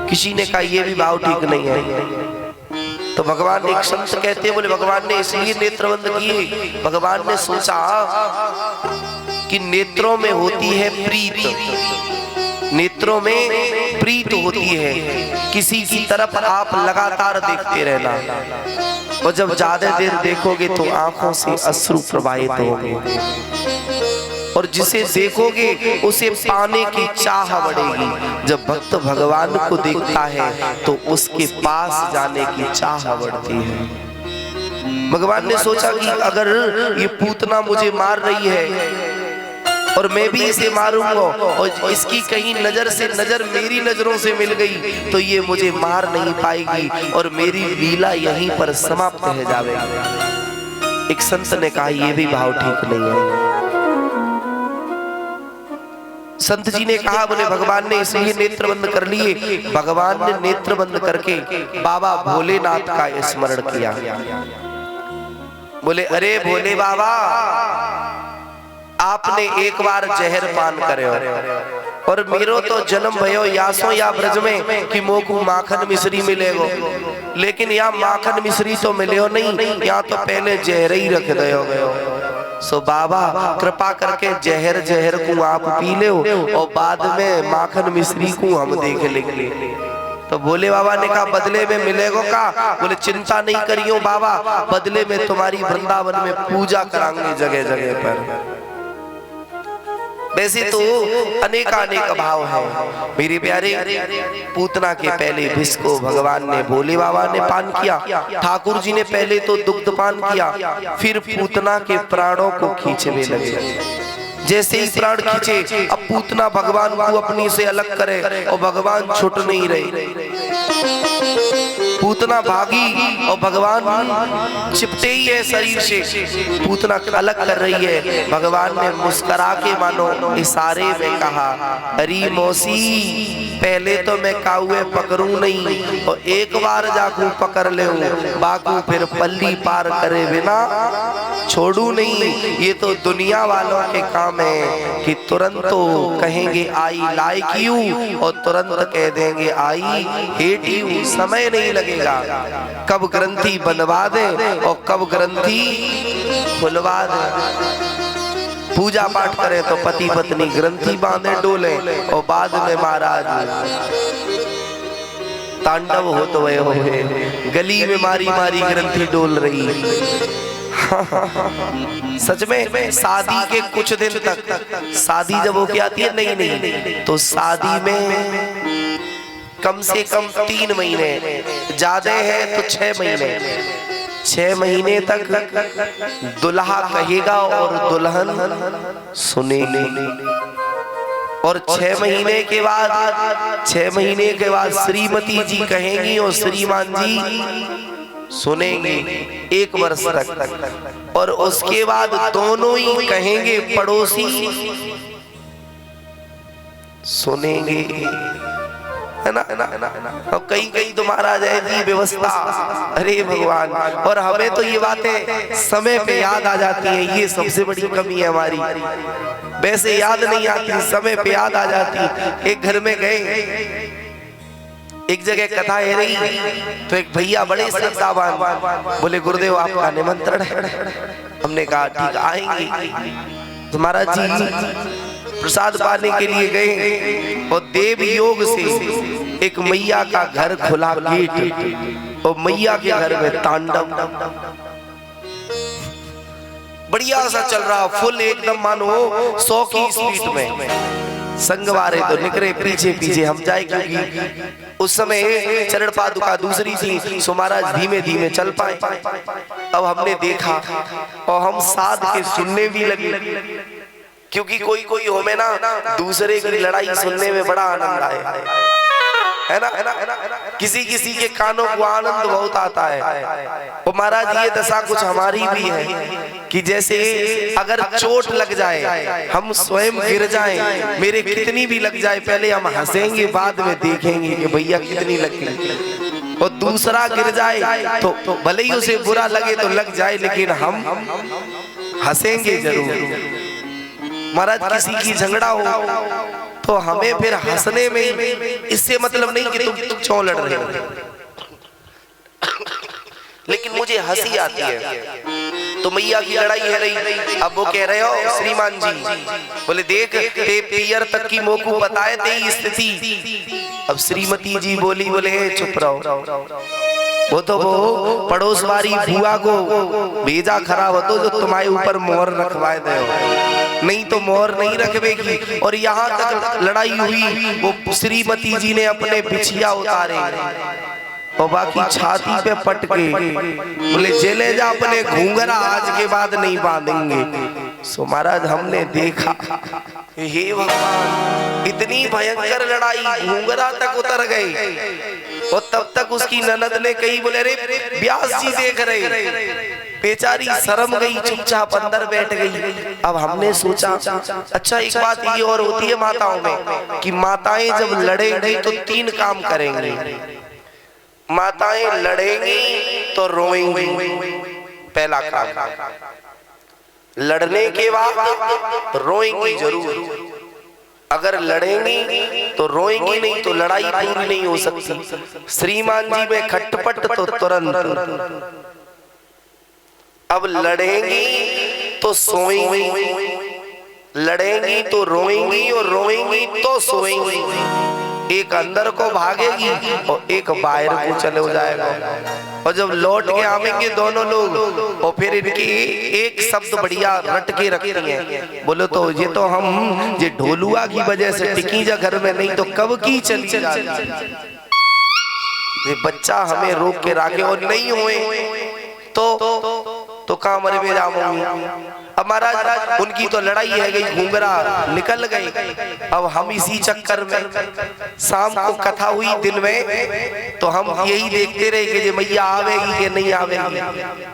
Speaker 1: किसी ने कहा ये भी भाव ठीक नहीं है, तो भगवान ने एक संत कहते हैं बोले भगवान ने इसलिए नेत्रबंद किए, भगवान ने सोचा कि नेत्रों में होती है प्रीत, नेत्रों में प्रीत होती है, किसी की तरफ आप लगातार देखते रहना, और जब ज्यादा देर देखोगे तो आंखों से अश्रु प्रवाहित होंगे, और जिसे देखोगे उसे पाने की चाह बढ़ेगी। जब भक्त भगवान को देखता है तो उसके पास जाने की चाह बढ़ती है। भगवान ने सोचा कि अगर ये पूतना मुझे मार रही है और मैं भी इसे मारूंगा और इसकी कहीं नजर से नजर मेरी नजरों से मिल गई तो ये मुझे मार नहीं पाएगी और मेरी लीला यहीं पर समाप्त हो जाएगी। एक संत ने कहा ये भी भाव ठीक नहीं है। संत जी ने कहा बोले भगवान ने इसलिए नेत्र बंद कर लिए, भगवान ने नेत्र बंद करके बाबा भोलेनाथ का स्मरण किया। बोले अरे भोले बाबा आपने एक बार जहर पान करे और मेरो तो जन्म भयो यासो या ब्रज में कि मोकू माखन मिश्री मिलेगो, लेकिन यहाँ माखन मिश्री तो मिले नहीं, यहाँ तो पहले जहर ही रख दो गयो। सो बाबा कृपा करके जहर जहर को आप पी ले और बाद में माखन मिश्री को हम देख लेंगे। तो भोले बाबा ने कहा बदले में मिलेगो का? बोले चिंता नहीं करियो बाबा, बदले में तुम्हारी वृंदावन में पूजा कराएंगे जगह जगह पर। वैसे तो अनेकानेक भाव है मेरे प्यारे। पूतना के पहले विष को भगवान ने भोले बाबा ने पान किया, ठाकुर जी ने पहले तो दुग्ध पान किया, फिर पूतना के प्राणों को खींचने लगे। जैसे ही प्राण खींचे अब पूतना भगवान को अपनी से अलग करे और भगवान छूट नहीं रहे। पूतना पूतना भागी और भगवान चिपटे ही है शरीर से, पूतना अलग कर रही है। भगवान ने मुस्कुरा के मानो इशारे में कहा, अरे मौसी पहले तो मैं काउए पकड़ू नहीं और एक बार जाकू पकड़ ले बाकू फिर पल्ली पार करे बिना छोड़ू नहीं। ये तो दुनिया वालों के काम है कि तुरंत तो कहेंगे आई लाइक यू और तुरंत कह देंगे आई हेट यू, समय नहीं लगेगा। कब ग्रंथि बनवा दे और कब ग्रंथि खुलवा दे। पूजा पाठ करें तो पति पत्नी ग्रंथि बांधे डोले और बाद में महाराज तांडव हो तो वह हो, गली में मारी मारी ग्रंथि डोल रही। सच में शादी के कुछ दिन तक, शादी जब हो के आती है नहीं नहीं तो शादी में कम से कम 3 महीने, ज्यादा है तो 6 महीने, 6 महीने तक दुल्हा कहेगा और दुल्हन सुनेगी। और 6 महीने के बाद, 6 महीने के बाद श्रीमती जी कहेंगी और श्रीमान जी सुनेंगे 1 वर्ष तक। और उसके बाद दोनों ही कहेंगे, पड़ोसी सुनेंगे, है ना। अब कहीं कहीं तो महाराज है जी व्यवस्था, अरे भगवान। और हमें तो ये बातें समय पे याद आ जाती है, ये सबसे बड़ी कमी है हमारी। वैसे याद नहीं आती, समय पे याद आ जाती। एक घर में गए, एक जगह कथा है रही तो एक भैया बड़े श्रद्धावान बोले गुरुदेव आपका निमंत्रण है। हमने कहा ठीक आएंगे। तो महाराज जी प्रसाद पाने के लिए गए और देव योग से एक मैया का घर खुला गेट और मैया के घर में तांडव बढ़िया सा चल रहा, फुल एकदम मानो 100 की स्पीड में। संगवारे तो निकले पीछे पीछे हम जाए, क्योंकि उस समय चरण पादुका दूसरी थी, सो महाराज धीमे धीमे चल पाए। अब हमने देखा और हम साथ के सुनने भी लगे, क्योंकि कोई कोई हो में ना दूसरे की लड़ाई सुनने में बड़ा आनंद आए, है ना। किसी किसी के कानों को आनंद बहुत आता है। और महाराज ये दशा कुछ हमारी भी है कि जैसे अगर चोट लग जाए, हम स्वयं गिर जाएं, मेरे कितनी भी लग जाए, पहले हम हंसेंगे बाद में देखेंगे कि भैया कितनी लगी। और दूसरा गिर जाए तो भले ही उसे बुरा लगे तो लग जाए, लेकिन हम हंसेंगे जरूर। महाराज किसी की झगड़ा हो तो हमें फिर हंसने में, इससे मतलब नहीं कि तुम क्यों लड़ रहे हो, लेकिन मुझे हंसी आती है। तो मैया की लड़ाई है रही, अब वो कह रहे हो श्रीमान जी, बोले देख ते पियर तक की मोकू बताए ते स्थिति। अब श्रीमती जी बोली, बोले चुप रहो, वो तो वो पड़ोस वाली बुआ को भेजा खराब हो तो जो तुम्हारे ऊपर मोहर रखवाए दे, नहीं तो मोहर नहीं रखवेगी। और यहाँ तक लड़ाई हुई, वो श्रीमती जी ने अपने बिछिया उतारे और बाकी छाती पे पटके बोले चले जा अपने घूंघरा आज के बाद नहीं बांधेंगे। सो महाराज हमने देखा, हे भगवान इतनी भयंकर लड़ाई, घूंघरा तक उतर गए। और तब तक उसकी ननद ने कही, बोले अरे व्यास जी देख रहे, बेचारी शर्म गई, चुपचाप अंदर बैठ गई। अब हमने सोचा अच्छा एक बात ये और होती है माताओं में कि माताएं जब लड़ेंगी तो 3 काम करेंगी। माताएं लड़ेंगी तो रोएंगी, पहला काम। लड़ने के बाद रोएंगी जरूर, अगर लड़ेंगी तो रोएंगी नहीं तो लड़ाई पूरी नहीं हो सकती। श्रीमान जी में खटपट तो तुरंत। अब लड़ेंगी तो सोएंगी, लड़ेंगी तो रोएंगी और रोएंगी तो सोएंगी। एक अंदर को भागेगी और एक बाहर को चले हो जाएगा। और जब लौट के आवेंगे दोनों लोग और फिर इनकी एक शब्द बढ़िया रट के रखती हैं, बोलो तो ये तो हम ये ढोलुआ की वजह से टिकी जा घर में, नहीं तो कब की चली जाती। ये बच्चा हमें रोक के रखे और नहीं हुए तो तो कहाँ मरे में जाऊंगी। अब महाराज उनकी तो लड़ाई है गई, घूंघरा निकल गई। अब हम इसी चक्कर में शाम को कथा हुई दिन में, तो हम यही देखते रहे कि मैया आवेगी कि नहीं आवेगी।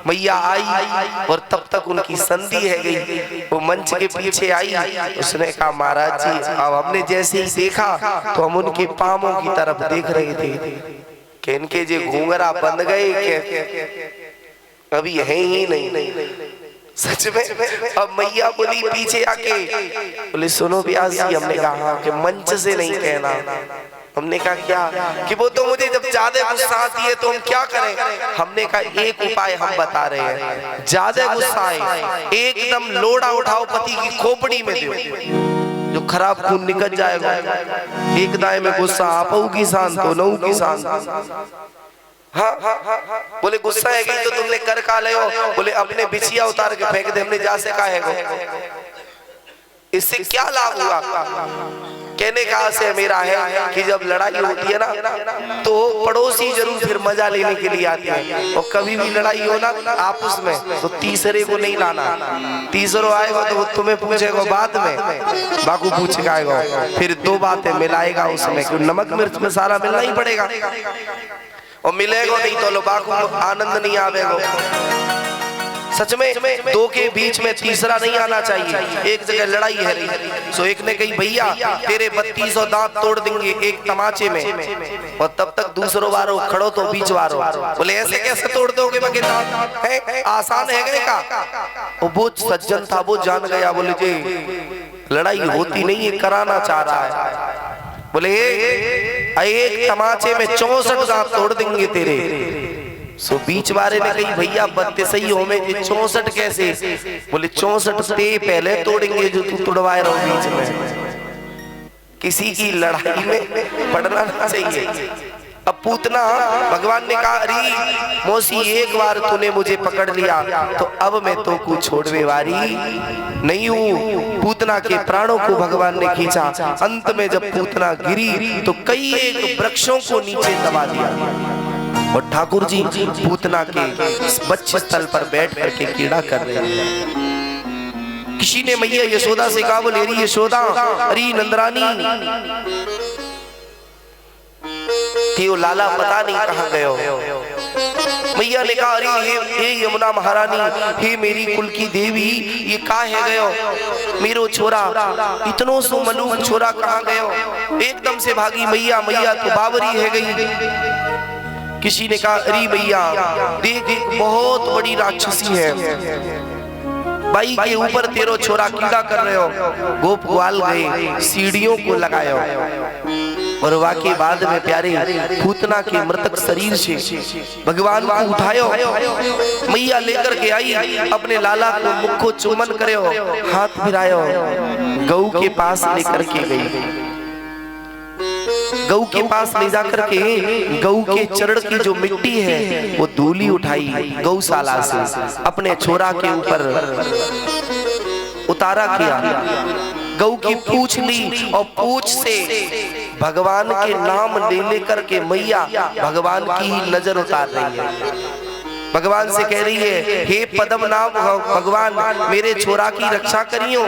Speaker 1: मैया आई और तब तक उनकी संधि है गई। वो मंच के पीछे आई, उसने कहा महाराज जी, अब हमने जैसे ही देखा तो हम उनके पांवों की तरफ देख रहे थे कि इनके जो घूंघरा बंद गए कि अभी है ही नहीं। सच में। अब मैया बोली पीछे आके, बोले सुनो व्यास जी, हमने कहा कि मंच से नहीं कहना। हमने कहा क्या? कि वो तो मुझे जब ज्यादा गुस्सा आती है तो हम क्या करें। हमने कहा एक उपाय हम बता रहे हैं, ज्यादा गुस्सा है एकदम लोड़ा उठाओ, पति की खोपड़ी में दो, जो खराब खून निकल जाएगा। एक दाएं में गुस्सा आपऊ की शान तो नऊ की शान। हाँ, बोले गुस्सा है कि तो तुमने कर का ले हो। बोले अपने बिछिया उतार के फेंक दे, हमने जा से कहा है। इससे क्या लाभ हुआ? कहने का से मेरा है कि जब लड़ाई होती है ना तो पड़ोसी जरूर फिर मजा लेने के लिए आते हैं। और कभी भी लड़ाई हो ना आपस में तो तीसरे को नहीं लाना। तीसरा आएगा तो वो तुम्हें पूछेगा बाद में, बाकू पूछेगा आएगा, फिर दो बातें मिलाएगा उसमें, क्योंकि नमक मिर्च में सारा मिलना ही पड़ेगा। और मिलेगा नहीं तो लो बाकू आनंद नहीं आवेगा। सच में दो के बीच में तीसरा नहीं आना चाहिए। एक जगह लड़ाई है, सो एक ने कही भैया तेरे 3200 दांत तोड़ देंगे एक तमाचे में, और तब तक दूसरो वारो खड़ो तो बीच वारो। बोले ऐसे कैसे तोड़ दोगे बगे दांत, है आसान है गए का। वो सज्जन था, वो जान गया। बोले जी लड़ाई होती नहीं है, कराना चाह रहा है। बोले एक तमाचे में 64 दांत तोड़ देंगे तेरे। सो बीच वाले ने कही भैया 32 में 64 कैसे? बोले 64 ते पहले तोड़ेंगे जो तू तोड़वाए रहो बीच में। किसी की लड़ाई में पड़ना ना चाहिए। अब पूतना भगवान ने कहा अरे मौसी एक बार तूने मुझे पकड़ लिया तो अब मैं तो कुछ छोड़वे वारी नहीं हूँ। पूतना के प्राणों को भगवान ने खींचा। अंत में जब पूतना गिरी तो कई एक वृक्षों को नीचे दबा दिया। और ठाकुर जी पूतना के बच्चे स्थल पर बैठ करके कीड़ा कर रहे हैं। किसी ने मैया यशोदा से कहा, बोले अरे यशोदा, अरे नंदरानी, कि वो लाला पता नहीं कहाँ गए हो। मैया ने कहा अरे हे यमुना महारानी, हे मेरी कुल की देवी, ये कहाँ है गए हो? मेरो छोरा इतनो सो मलूक छोरा कहाँ गए हो? एकदम से भागी मैया, मैया तो बावरी है गई। किसी ने कहा अरे भैया देख बहुत बड़ी राक्षसी है, बाई के ऊपर तेरो छोरा कीड़ा कर रहे हो। गोप ग्वाल गए, सीढ़ियों को लगाया और वाकई बाद में प्यारे पूतना के मृतक शरीर से भगवान को उठायो। मैया लेकर के आई, अपने लाला को मुख को चुम्बन करे, हाथ फिरायो, गौ के पास लेकर के गई। गऊ के पास ले जाकर के गऊ के चरण की जो मिट्टी है वो धूली उठाई गौशाला से, अपने छोरा के ऊपर उतारा किया। गऊ की पूछ ली और पूछ से भगवान के नाम ले लेकर के मैया भगवान की ही नजर उतार रही है। भगवान से कह रही है हे पद्मनाभ भगवान मेरे छोरा की रक्षा करियो।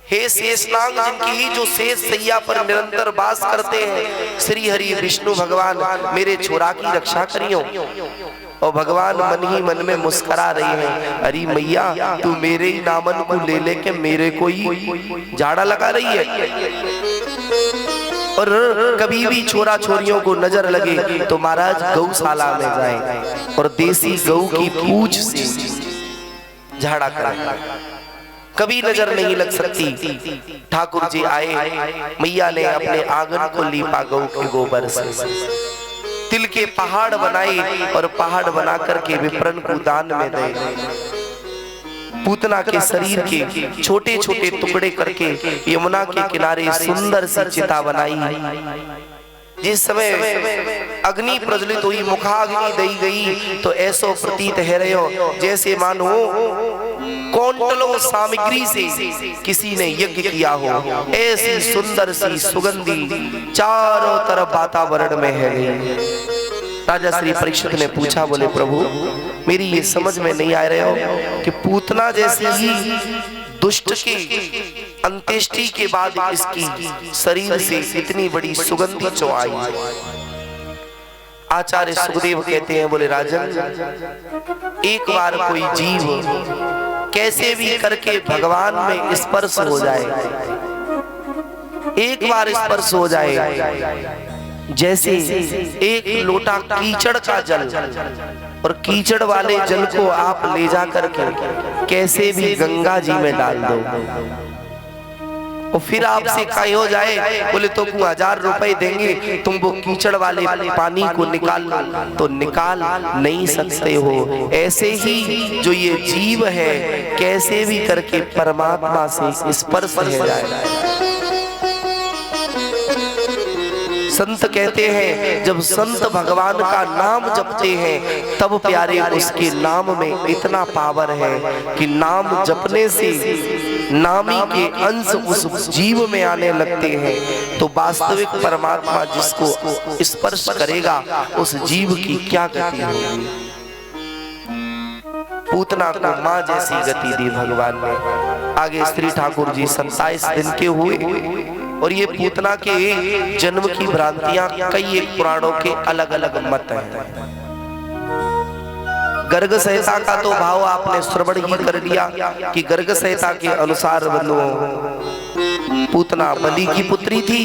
Speaker 1: हे शेषनाग जिनकी ही जो शेष सैया पर निरंतर वास करते हैं श्री हरि विष्णु भगवान मेरे छोरा की रक्षा करियो। और भगवान मन ही मन में मुस्कुरा रही है, अरे मैया तू मेरे ही नामन को ले लेके मेरे को ही झाड़ा लगा रही है। और कभी भी छोरा छोरियों को नजर लगे तो महाराज गौशाला में जाएं और देसी गौ की पूंछ से झाड़ा करें, कभी नजर नहीं लग सकती। ठाकुर जी आए, मैया ने अपने आंगन को लीपा गौ के गोबर से, तिल के पहाड़ बनाए और पहाड़ बना करके विप्रन को दान में दे। पूतना के शरीर के छोटे छोटे टुकड़े करके यमुना के किनारे सुंदर सी चिता बनाई। जिस समय अग्नि प्रज्वलित हुई, मुखाग्नि दी गई तो ऐसो प्रतीत है रहे हो जैसे मानो कौंटलों सामग्री से किसी ने यज्ञ किया हो। ऐसी सुंदर सी सुगंधी चारों तरफ वातावरण में है। राजा श्री परीक्षित ने पूछा, बोले प्रभु मेरी ये समझ में नहीं आ रहे हो कि पूतना जैसी ही दुष्ट के अंत्येष्टि के बाद इसकी शरीर से इतनी बड़ी सुगंधी क्यों आई। आचार्य सुखदेव कहते हैं, बोले राजन एक बार कोई जीव कैसे भी करके भगवान में स्पर्श हो जाए, एक बार स्पर्श हो जाए, जैसे एक लोटा कीचड़ का जल और कीचड़ वाले जल को आप ले जा करके कैसे भी गंगा जी में डाल दो और फिर आपसे कहीं हो जाए, बोले तो 1000 रुपए देंगे तुम वो कीचड़ वाले पानी को निकाल लो, तो निकाल नहीं सकते हो। ऐसे ही जो ये जीव है कैसे भी करके परमात्मा से स्पर्श हो जाए। संत कहते हैं जब संत भगवान का नाम जपते हैं तब प्यारे उसके नाम में इतना पावर है कि नाम जपने से नामी के अंश उस जीव में आने लगते हैं, तो वास्तविक परमात्मा जिसको स्पर्श करेगा उस जीव की क्या गति होगी। पूतना को मां जैसी गति दी भगवान ने। आगे श्री ठाकुर जी 27 दिन के हुए और ये पूतना के जन्म की भ्रांतियां कई एक पुराणों के अलग अलग मत हैं। गर्ग संहिता का तो भाव आपने श्रवण ही कर लिया कि गर्ग संहिता के अनुसार बंधुओं पूतना बलि की पुत्री थी,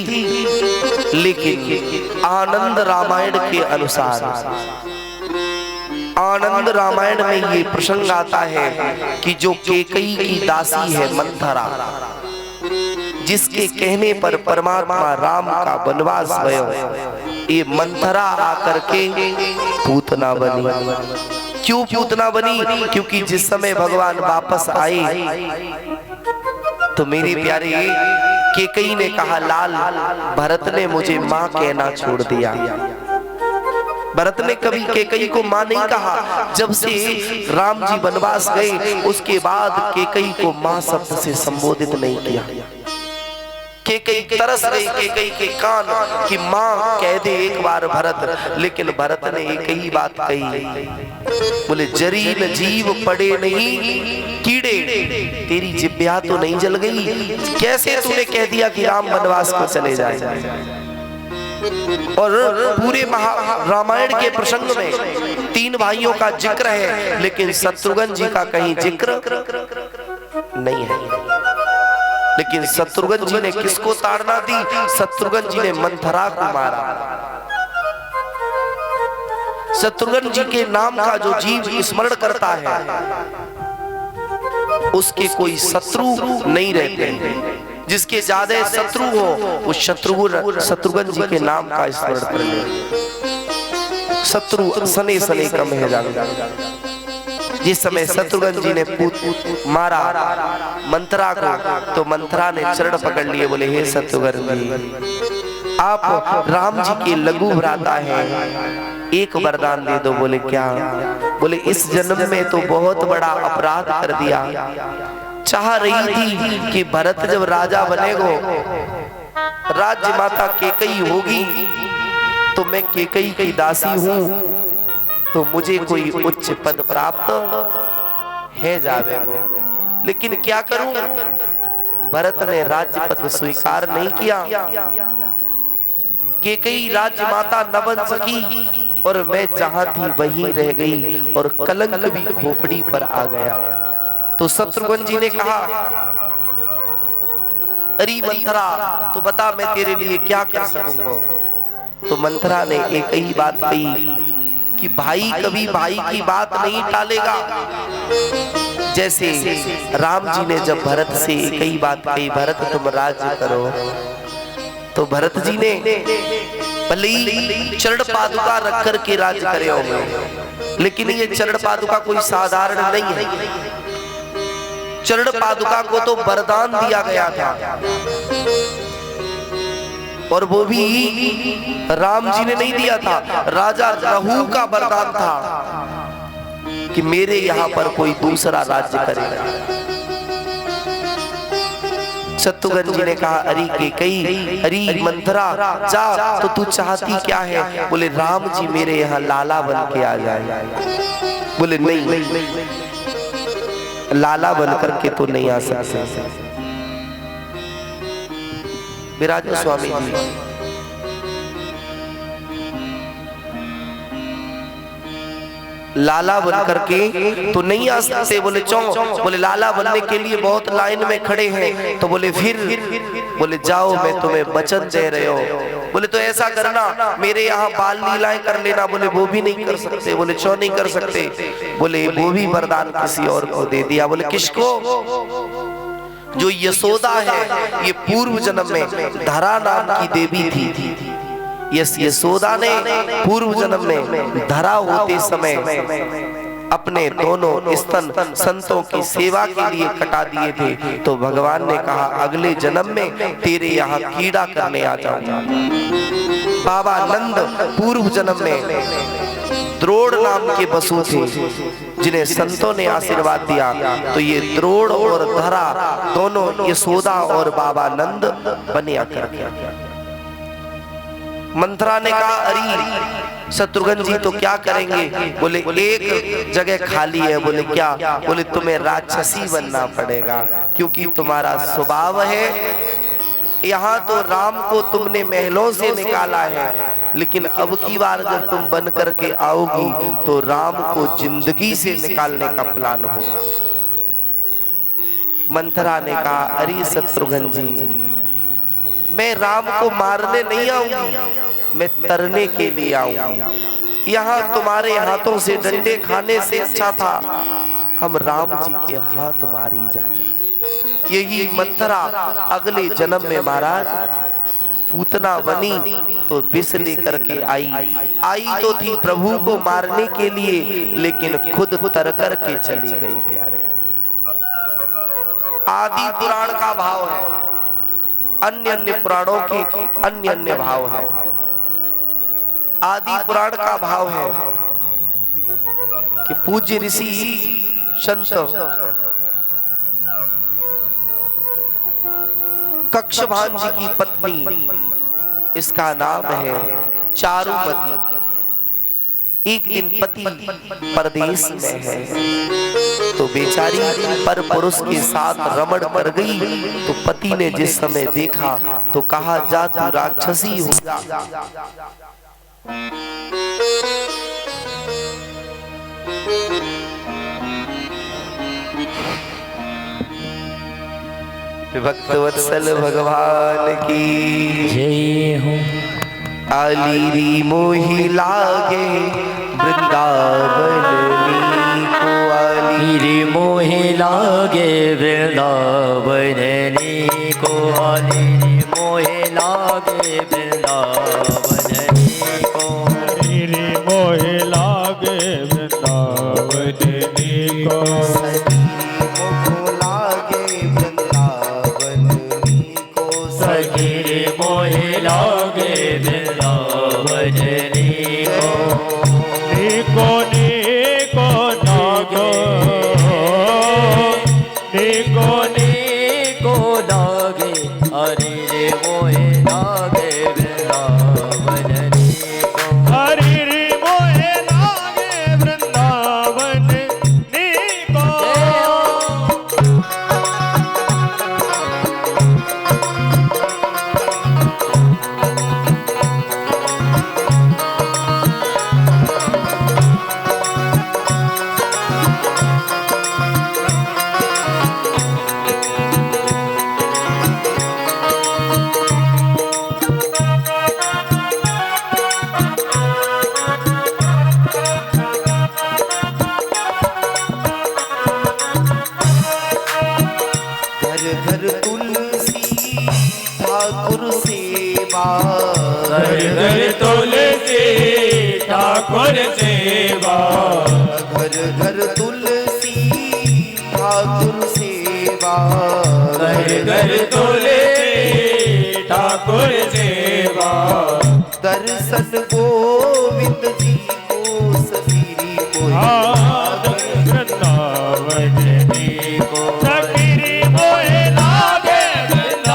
Speaker 1: लेकिन आनंद रामायण के अनुसार, आनंद रामायण में ये प्रसंग आता है कि जो केकई की दासी है मंथरा, जिसके कहने पर परमात्मा राम का वनवास भयो, ये मंथरा आकर के पूतना बनी। क्यों पूतना बनी? क्योंकि जिस समय भगवान वापस आए तो मेरे प्यारे केकई ने कहा, लाल भरत ने मुझे मां कहना छोड़ दिया। भरत ने कभी केकई को मां नहीं कहा। जब से राम जी वनवास गए उसके बाद केकई को मां शब्द से संबोधित नहीं किया। केकई तरस गई केकई के कान कि मां कह दे एक बार भरत, लेकिन भरत ने एक ही बात कही, बोले जरीन जीव पड़े नहीं कीड़े, तेरी जिब्या तो नहीं जल गई? कैसे तूने कह दिया कि राम वनवास को चले जाए? और पूरे रामायण के प्रसंग में 3 भाइयों का जिक्र है, लेकिन शत्रुघ्न जी का कहीं जिक्र नहीं है। लेकिन शत्रुघ्न जी ने किसको ताड़ना दी? शत्रुघ्न जी ने मंथरा को मारा। शत्रुघ्न जी के नाम का जो जीव स्मरण करता है उसके कोई शत्रु नहीं रहते। जिसके ज्यादा शत्रु हो वो शत्रुघ्न जी के नाम का स्मरण कर ले। शत्रु सने सने कम है जाने। जिस समय शत्रुघ्न जी ने मारा मंथरा को, तो मंथरा ने चरण पकड़ लिए, बोले हे शत्रुघ्न जी आप राम जी के लघु भ्राता हैं, एक वरदान दे दो। बोले क्या? बोले इस जन्म में तो बहुत बड़ा अपराध कर दिया, चाह रही थी कि भरत जब राजा बनेगो, राज्य माता केकई होगी, तो मैं केकई की दासी हूं, तो मुझे कोई उच्च पद प्राप्त है जावेगो। लेकिन क्या करूं? भरत ने राज्य पद स्वीकार नहीं किया। केकई राज्य माता न बन सकी और मैं जहां थी वहीं रह गई और कलंक भी खोपड़ी पर आ गया। तो शत्रुघ्न जी ने कहा, अरे मंथरा तो बता मैं तेरे लिए क्या कर सकूंगा? तो मंथरा ने एक ही बात कही कि भाई कभी भाई की बात नहीं टालेगा। जैसे राम जी ने जब भरत से एक ही बात कही, भरत तुम राज्य करो, तो भरत जी ने भले ही चरण पादुका रख कर के राज्य करे होंगे, लेकिन ये चरण पादुका कोई साधारण नहीं है। चरण पादुका को तो वरदान दिया गया था, और वो भी राम जी ने नहीं दिया था, राजा राहु का वरदान था कि मेरे यहाँ पर कोई दूसरा राज्य करेगा। शत्रुघ्न जी ने कहा अरे कैकेयी, अरे मंथरा जा, तो तू चाहती क्या है? बोले राम जी मेरे यहाँ लाला बन के आ जाए। बोले नहीं, लाला बन करके तो नहीं आ सकते। विराजो स्वामी जी, लाला बन करके तो नहीं आ सकते। बोले क्यों? बोले लाला बनने के लिए बहुत लाइन में खड़े हैं। तो बोले फिर? बोले जाओ, मैं तुम्हें वचन दे रहे हो। बोले तो ऐसा करना, मेरे यहाँ बाल लीलाएं कर लेना। बोले वो भी नहीं कर सकते। बोले क्यों नहीं कर सकते? बोले वो भी वरदान किसी और को दे दिया। बोले किसको? जो यशोदा है, ये पूर्व जन्म में धरा नाम की देवी थी। यशोदा ने पूर्व जन्म में धरा होते समय अपने दोनों स्तन संतों की सेवा के लिए कटा दिए थे। तो भगवान ने कहा अगले जन्म में तेरे यहाँ कीड़ा करने आ जाऊंगा। बाबा नंद पूर्व जन्म में द्रोण नाम के बसु थे, जिन्हें संतों ने आशीर्वाद दिया। तो ये द्रोण और धरा दोनों यशोदा और बाबा नंद बने आकर। मंथरा ने कहा अरे शत्रुघ्न जी तो क्या करेंगे? बोले एक जगह खाली है। बोले क्या? बोले तुम्हें राक्षसी बनना पड़ेगा, क्योंकि तुम्हारा स्वभाव है। यहाँ तो राम को तुमने महलों से निकाला है, लेकिन अब की बार जब तुम बन करके आओगी तो राम को जिंदगी से निकालने का प्लान होगा। मंथरा ने कहा अरे शत्रुघ्न जी, मैं राम को मारने नहीं आऊंगी, मैं तरने के लिए आऊंगी। यहाँ तुम्हारे हाथों से डंडे खाने से अच्छा था हम राम जी के हाथ मारी जाए। यही मंथरा अगले जन्म में महाराज पूतना बनी तो विष लेकर के आई तो थी प्रभु को मारने के लिए, लेकिन खुद तर कर के चली गई। प्यारे, आदि पुराण का भाव है, अन्य अन्य पुराणों के अन्य अन्य भाव है। आदि पुराण का भाव है कि पूज्य ऋषि संत कक्षभान जी की पत्नी, इसका नाम है चारुमती। एक दिन पति परदेश में है तो बेचारी पर पुरुष के साथ रमण कर गई। तो पति ने जिस समय देखा तो कहा जा तू राक्षसी हो जा। भक्तवत्सल भगवान की
Speaker 2: जय हो।
Speaker 1: आलीरी मोही लागे वृंदावन को,
Speaker 2: आलीरी मोही लागे वृंदावन को, आलीरी मोही लागे वृंदावन को,
Speaker 3: आलीरी मोही लागे वृंदावन को,
Speaker 2: सखी मोही लागे वृंदावन को,
Speaker 3: नीको नीको नागो,
Speaker 2: नीको नीको लागे, हरि रे मोहे लागे वृंदावन को,
Speaker 3: हरि रे मोहे लागे वृंदावन नीको। ठाकुर सेवा,
Speaker 1: घर घर तुलसी ठाकुर सेवा,
Speaker 3: घर घर तुलसी ठाकुर सेवा,
Speaker 1: दर्शन गोविंद जी को सफीरी
Speaker 3: वृंदावन को, सफीरी मोहे लागे वृंदावन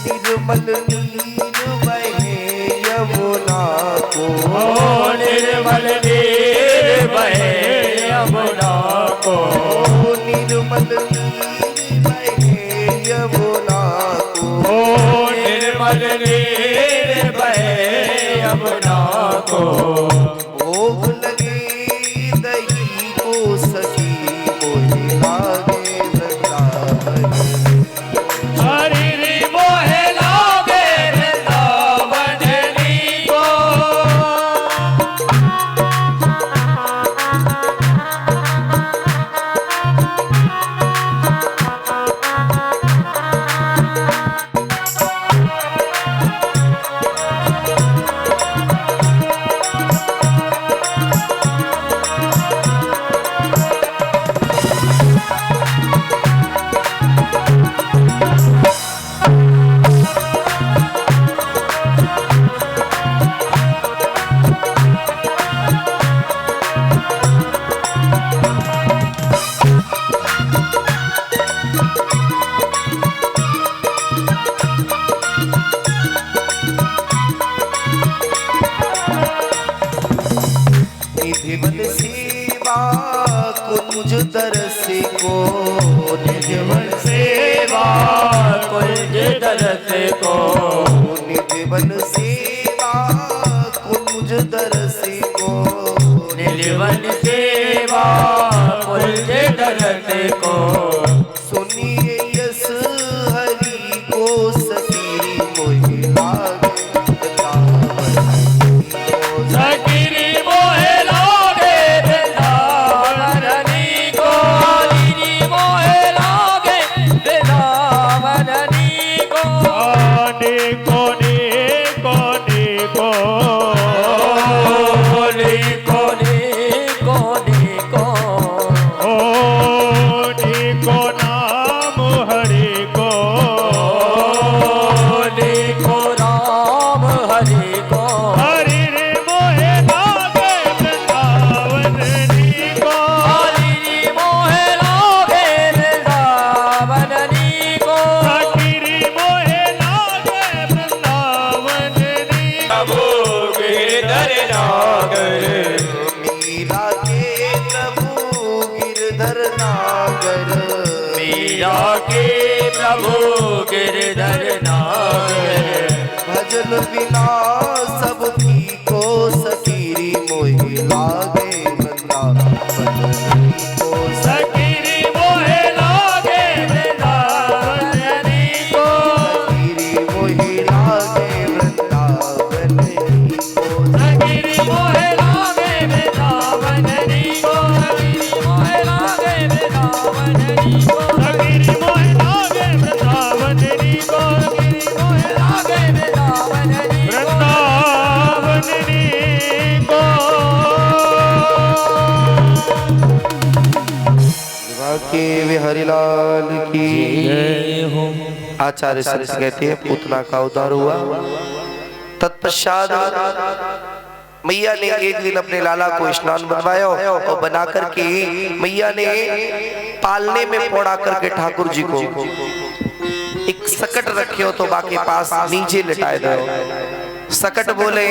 Speaker 1: निर्मल नीर बहे यमुना को,
Speaker 2: निर्मल नीर बहे यमुना को,
Speaker 1: निर्मल नीर बहे यमुना को,
Speaker 2: निर्मल नीर बहे यमुना को।
Speaker 1: भोग लगे दही को सखी मोहे लागे वृंदावन।
Speaker 2: हरि रे मोहे लागे वृंदावन नी को।
Speaker 1: निधिवन सेवा कुंज दरस को,
Speaker 2: निधिवन सेवा कुंज दरस को,
Speaker 1: निधिवन सेवा कुंज दरस को,
Speaker 2: निधिवन सेवा कुंज दरस को।
Speaker 1: सुनिए यस हरि को सखी मोहे लागे वृंदावन को।
Speaker 2: सखी मोहे लागे वृंदावन नी को। हरि मोहे लागे वृंदावन नी को।
Speaker 3: नीको नीको नीको,
Speaker 2: नीको नीको नीको।
Speaker 3: ओ नीको नाम हरि को,
Speaker 2: नीको राम हरि को।
Speaker 3: हरि रे मोहे लागे वृंदावन नीको,
Speaker 2: हरि मोहे लागे वृंदावन नी को।
Speaker 3: सखी रे मोहे लागे वृंदावन नीको।
Speaker 2: प्रभु गिरधर नागर,
Speaker 1: मीरा के प्रभु गिरधर नागर,
Speaker 2: मीरा के प्रभु गिरधर नागर।
Speaker 1: भजन बिना सब को सखी मोहे लागे वृंदावन को।
Speaker 2: सखी मोहे लागे वृंदावन नी को।
Speaker 1: सखी मोहे लागे वृंदावन को।
Speaker 2: सखी मोहे लागे वृंदावन नी को। सखी मोहे लागे वृंदावन नी को।
Speaker 3: सखी मोहे लागे वृंदावन नीको,
Speaker 2: सखी मोहे लागे वृंदावन नी को।
Speaker 3: वृंदावन नीको।
Speaker 1: के वे हरिलाल की। आचार्य संत कहते हैं पूतना का उद्धार हुआ। तत्पश्चात मैया ने एक दिन अपने लाला को स्नान बनवाया और बना करके मैया ने पालने में पौड़ा करके ठाकुर जी को एक सकट रखे हो तो बाकी पास नीचे लिटाए दो। सकट बोले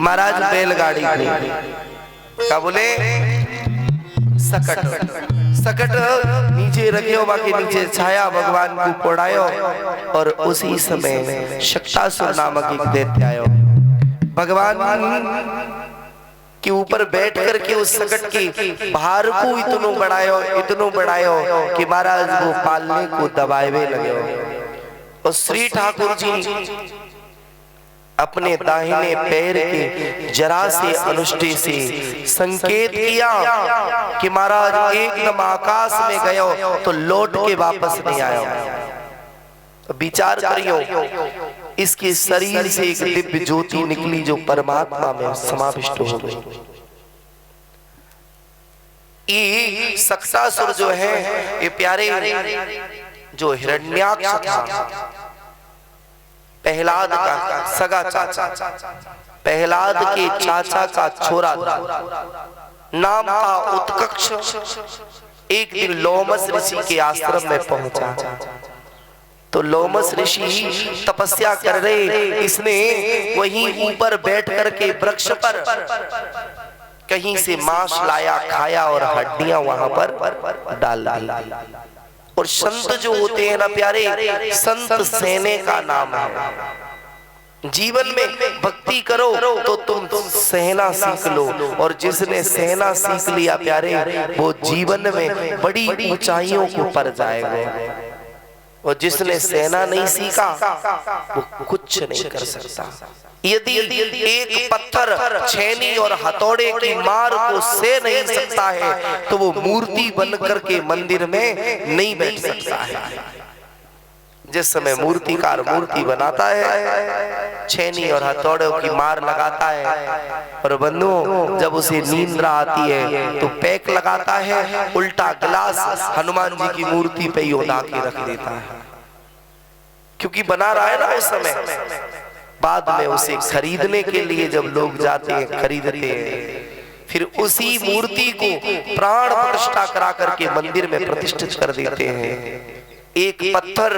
Speaker 1: महाराज बैलगाड़ी को, क्या बोले सकट। सकट नीचे रखे हो बाकी नीचे छाया भगवान को पौड़ायो। और उसी समय शक्तासुर नामक एक दैत्य आयो। भगवान कि ऊपर बैठ करके उस सकट के भार को इतनो बढ़ायो कि महाराज वो पालने को दबावे लगे। और श्री ठाकुर जी अपने दाहिने पैर के जरा से अनुष्ठे से संकेत किया कि महाराज एकदम आकाश में गयो तो लौट के वापस नहीं आयो। विचार करियो, इसके शरीर से एक दिव्य ज्योति निकली जो परमात्मा में समाविष्ट हो गई। ये सक्सासुर जो है, ये प्यारे जो हिरण्याक्ष था, प्रहलाद का सगा चाचा, प्रहलाद के चाचा का छोरा था, नाम था उत्कक्ष। एक दिन लोमस ऋषि के आश्रम में पहुंचा तो लोमस ऋषि तपस्या कर रहे, इसने वहीं ऊपर बैठ करके वृक्ष पर कहीं से मांस लाया, खाया और हड्डियां वहां पर डाल दी। और संत जो होते हैं ना प्यारे, संत सहने का नाम है। जीवन में भक्ति करो तो तुम सहना सीख लो, और जिसने सहना सीख लिया प्यारे, वो जीवन में बड़ी ऊंचाइयों को पर जाएगा। और जिसने सहना नहीं सीखा वो कुछ नहीं कर सकता। यदि एक पत्थर छेनी और हथौड़े की मार को सह नहीं सकता है तो वो मूर्ति बनकर के मंदिर में नहीं बैठ सकता है। जिस समय मूर्तिकार मूर्ति बनाता है, छेनी और हथौड़ों की मार लगाता है, और बंधुओं जब उसे नींद आती है तो पैक लगाता है, उल्टा गिलास हनुमान जी की मूर्ति पे ही उड़ा के रख देता है, क्योंकि बना रहा है ना उस समय। बाद में उसे खरीदने के लिए जब लोग जाते हैं, खरीदते हैं, फिर उसी मूर्ति को प्राण प्रतिष्ठा करा करके मंदिर में प्रतिष्ठित कर देते हैं। एक पत्थर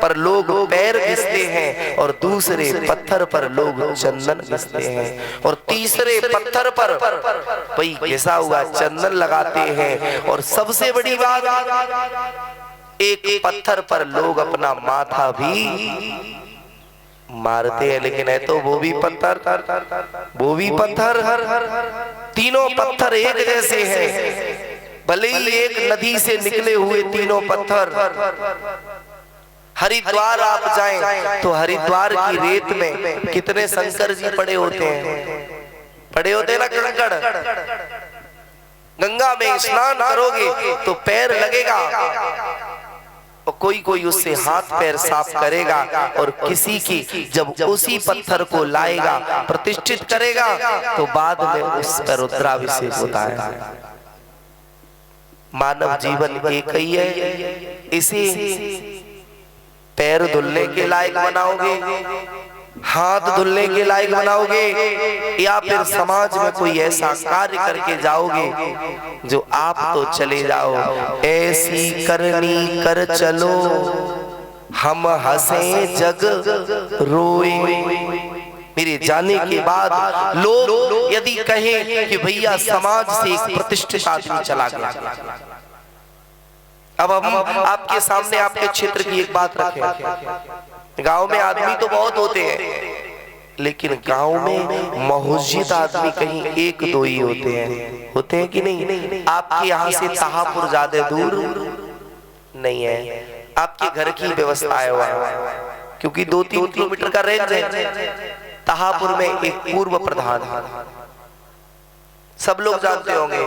Speaker 1: पर लोग पैर घिसते हैं और दूसरे पत्थर पर लोग चंदन घिसते हैं, और तीसरे पत्थर पर वही घिसा हुआ चंदन लगाते हैं। और सबसे बड़ी बात, एक पत्थर पर लोग अपना माथा भी मारते हैं, लेकिन है तो वो भी पत्थर, वो भी पत्थर, तीनों पत्थर एक जैसे हैं। भले ही एक नदी से निकले हुए तीनों पत्थर। हरिद्वार आप जाएं तो हरिद्वार की रेत में कितने शंकर जी पड़े होते हैं, पड़े होते हैं ना कंकड़। गंगा में स्नान करोगे तो पैर लगेगा, और कोई कोई उससे हाथ पैर साफ करेगा, और किसी की जब उसी पत्थर को लाएगा, प्रतिष्ठित करेगा, तो बाद में उस पर रुद्राभिषेक होता है। मानव जीवन एक ही है, इसे पैर धुलने के लायक बनाओगे, हाथ धुलने के लायक बनाओगे, या फिर समाज में कोई ऐसा कार्य करके जाओगे जो आप तो चले जाओ, ऐसी करनी कर चलो हम हंसे जग रोए। मेरे जाने के बाद लोग यदि कहें कि भैया समाज से एक प्रतिष्ठित आदमी चला गया। अब हम आपके सामने आपके क्षेत्र की एक बात रखें। गांव में आदमी तो बहुत होते हैं, लेकिन गांव में मौजूद आदमी कहीं एक दो ही होते हैं कि नहीं? आपके यहाँ से ताहापुर ज्यादा दूर नहीं है, आपके घर की व्यवस्था है, क्योंकि 2-3 किलोमीटर का रेंज है। ताहापुर में एक पूर्व प्रधान, सब लोग जानते होंगे,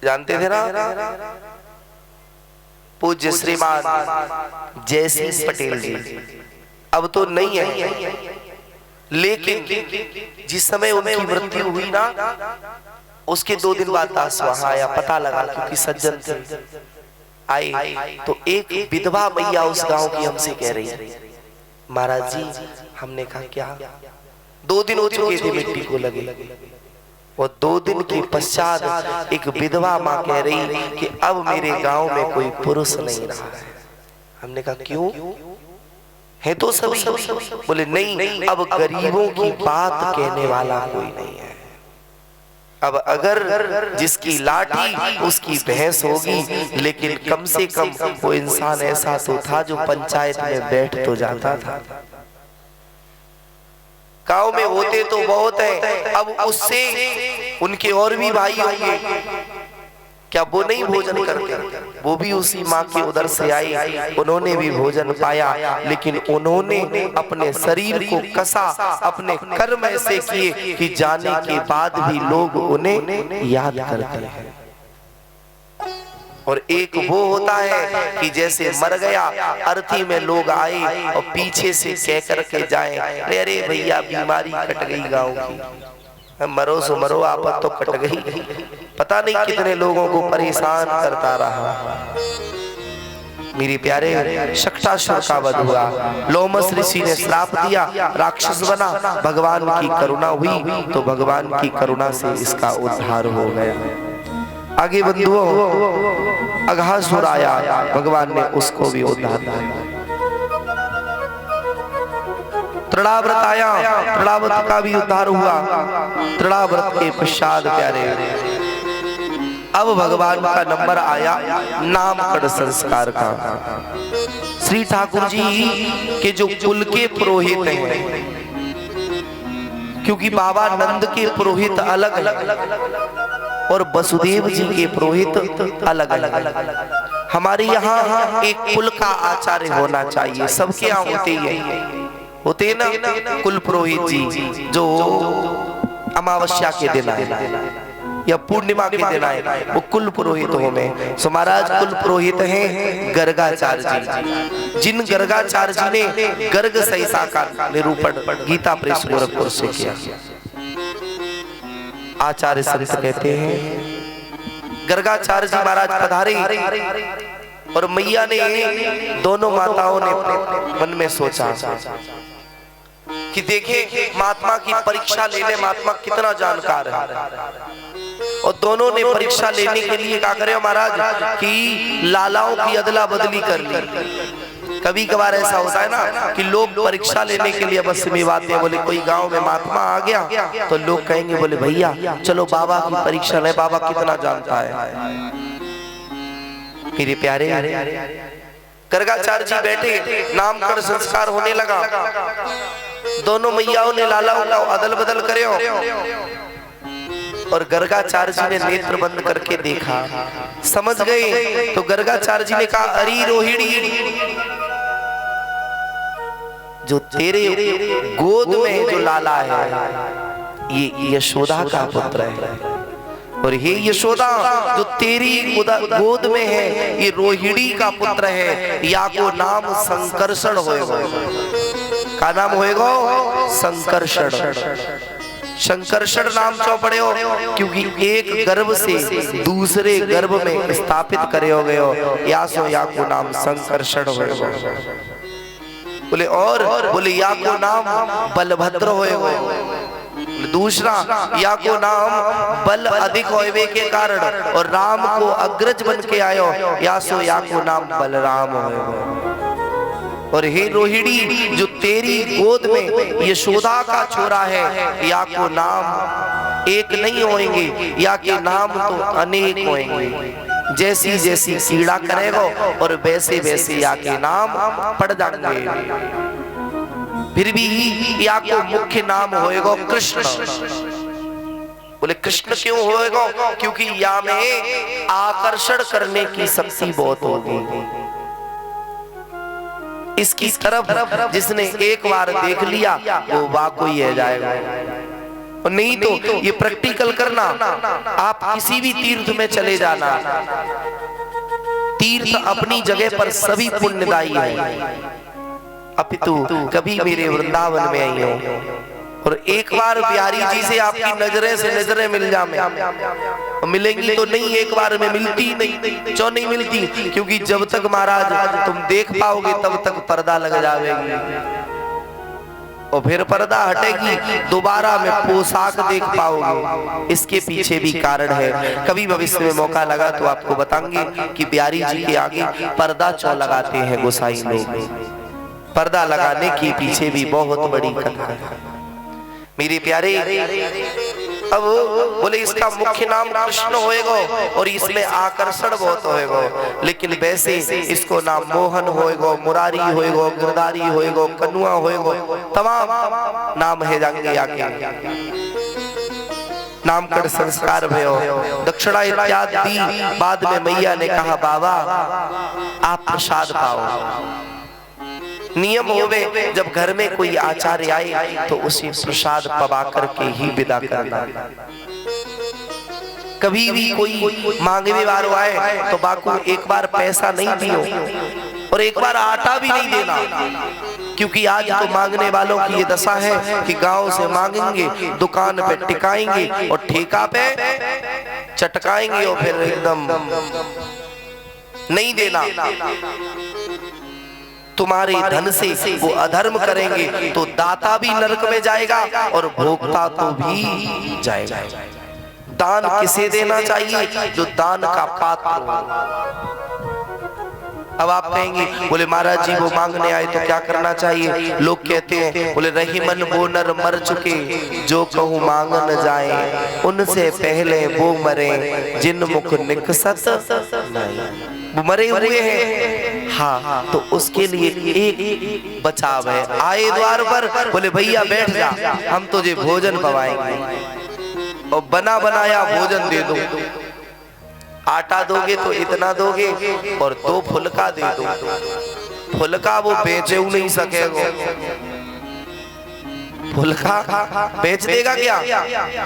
Speaker 1: जानते थे ना, पूज्य श्रीमान जयसिंह पटेल जी। अब तो नहीं है, लेकिन जिस समय उनकी मृत्यु हुई ना, उसके 2 दिन बाद दास वहां आया, पता लगा, क्योंकि सज्जन थे, आई तो एक विधवा मैया उस गांव की हमसे कह रही, महाराज जी, हमने कहा क्या? 2 दिन हो चुके थे मिट्टी को लगे, और 2 दिन के पश्चात एक विधवा माँ कह रही कि अब मेरे गांव में कोई पुरुष नहीं रहा है। हमने कहा क्यों? है तो सभी। बोले नहीं, अब गरीबों की बात कहने वाला कोई नहीं है। अब अगर जिसकी लाठी उसकी भैंस होगी, लेकिन कम से कम वो इंसान ऐसा तो था जो पंचायत में बैठ तो जाता था। गांव में होते तो बहुत है, अब उससे उनके और भी भाई होंगे, क्या वो नहीं भोजन करते? वो भी उसी माँ के उदर से आए, उन्होंने भी भोजन पाया, लेकिन उन्होंने अपने शरीर को कसा, अपने कर्म ऐसे किए कि जाने के बाद भी लोग उन्हें याद करते हैं। और एक वो होता है कि जैसे मर गया, अर्थी में लोग आए और पीछे से कह करके जाए, अरे भैया बीमारी कट गई गाँव की, मरो सो मरो, आपत तो कट गई। पता नहीं कितने लोगों को परेशान करता रहा। मेरे प्यारे, शक्टासुर का वध हुआ, लोमस ऋषि ने श्राप दिया, राक्षस बना, भगवान की करुणा हुई तो भगवान की करुणा से इसका उद्धार हो गया। आगे बंधुओं, अघासुर आया, भगवान ने उसको भी उद्धार किया। तृणाव्रत आया, तृणाव्रत का भी उद्धार हुआ। तृणाव्रत के पश्चात प्यारे, अब भगवान का नंबर आया नामकरण संस्कार का। श्री ठाकुर जी के जो कुल के पुरोहित हैं, क्योंकि बाबा नंद के पुरोहित अलग अलग और वसुदेव जी के पुरोहित अलग अलग। हमारे यहाँ एक कुल का आचार्य होना चाहिए, सबके यहाँ होते ना कुल पुरोहित जी, जो अमावस्या के दिन आए या पूर्णिमा के दिन आए, वो कुल पुरोहित हो में। सो महाराज कुल पुरोहित हैं गर्गाचार्य जी, जिन गर्गाचार्य जी ने गर्ग सहिता का निरूपण गीता प्रेस गोरखपुर से किया। आचार्य संत कहते हैं गर्गाचार्य जी महाराज पधारे और मैया ने, दोनों माताओं ने मन में सोचा कि देखें महात्मा की परीक्षा लेने महात्मा कितना जानकार है। और दोनों ने परीक्षा लेने के लिए क्या करे महाराज कि लालाओं की अदला बदली कर ली। कभी कभार ऐसा होता है ना कि लोग परीक्षा लेने के लिए बस में आते हैं, बोले कोई गांव में महात्मा आ गया तो लोग कहेंगे बोले भैया चलो बाबा की परीक्षा ले, बाबा कितना जानता है। मेरे प्यारे, गर्गाचार्य जी बैठे, नामकरण संस्कार होने लगा। दोनों मैयाओं ने लालाओं का अदल बदल करे और गर्गाचार्य जी ने नेत्र बंद करके देखा, समझ गए। तो गर्गाचार्य जी ने कहा अरे रोहिणी, जो तेरे गोद में जो लाला है ये यशोदा का पुत्र है, और ये यशोदा जो तेरी गोद में है ये रोहिणी का पुत्र है। या को नाम संकर्षण होएगा। का नाम होएगा? संकर्षण। संकर्षण नाम क्यों पड़े हो? क्योंकि एक गर्भ से दूसरे गर्भ में स्थापित करे हो गए हो, या सो या को नाम संकर्षण होएगा। बोले और बोले या को नाम बलभद्र होएगा। दूसरा या को नाम बल अधिक होवे के कारण और राम को अग्रज बन के आयो, या सो या को नाम बलराम होएगा। और हे रोहिणी जो तेरी गोद में यशोदा का छोरा है, या को नाम एक नहीं होंगे, या के नाम तो अनेक होंगे। जैसी जैसी कीड़ा करेगा और वैसे वैसे या के नाम पड़ जाएंगे। फिर भी या को मुख्य नाम होएगा कृष्ण। बोले कृष्ण क्यों होएगा? क्योंकि या में आकर्षण करने की शक्ति बहुत होगी। इसकी तरफ जिसने एक बार देख लिया वो वाकई है जाएगा। और नहीं तो ये प्रैक्टिकल करना, आप किसी भी तीर्थ में चले जाना, तीर्थ अपनी जगह पर सभी पुण्यदायी है। अपितु कभी मेरे वृंदावन में आई हो और एक बार बिहारी जी से आपकी नजरें से नजरें मिल जाए, मिलेंगी तो नहीं, एक बार में मिलती नहीं। क्यों नहीं मिलती? क्योंकि जब तक महाराज तुम देख पाओगे तब तक पर्दा लग जाएगी, और फिर पर्दा हटेगी दोबारा में पोशाक देख पाओगे। इसके पीछे भी कारण है। कभी भविष्य में मौका लगा तो आपको बताएंगे कि बिहारी जी के आगे पर्दा क्यों लगाते हैं गोसाई लोग। पर्दा लगाने के पीछे भी बहुत बड़ी कथा है। मेरे प्यारे, अब बोले इसका मुख्य नाम कृष्ण होएगा और इसमें आकर्षण बहुत होएगा, लेकिन वैसे इसको नाम मोहन होएगा, मुरारी होएगा, गिरधारी होएगा, कन्हुआ होएगा, तमाम नाम है जाएंगे आके। नामकरण संस्कार भयो, दक्षिणा इत्यादि दी। बाद में मैया ने कहा बाबा आप प्रसाद पाओ। नियम होवे जब घर में कोई आचार्य आए तो उसे प्रसाद पवा करके ही विदा करना। कभी भी कोई मांगने वालों आए तो बाकू एक बार पैसा नहीं दियो और एक बार आटा भी नहीं देना, क्योंकि आज तो मांगने वालों की ये दशा है कि गांव से मांगेंगे, दुकान पे टिकाएंगे और ठेका पे चटकाएंगे और फिर एकदम नहीं देना। तुम्हारे धन से वो अधर्म करेंगे तो दाता भी नरक में जाएगा और भोक्ता तो भी जाएगा। दान किसे देना चाहिए? जो दान का पात्र हो। अब आप कहेंगे बोले महाराज जी वो मांगने आए तो क्या करना चाहिए? लोग कहते हैं बोले रही मन वो नर मर चुके, जो कहूँ मांग न जाए, उनसे पहले वो मरे जिन मुख निकसत नहीं। वो मरे हुए हैं, हाँ, तो उसके लिए एक बचाव है। आए द्वार पर बोले भैया बैठ जा, हम तुझे भोजन पवाएंगे और बना बनाया भोजन दे दो। आटा दोगे तो इतना दोगे और 2 फुलका दे दो। फुलका वो बेचे नहीं सकेगा, फुलका बेच देगा क्या?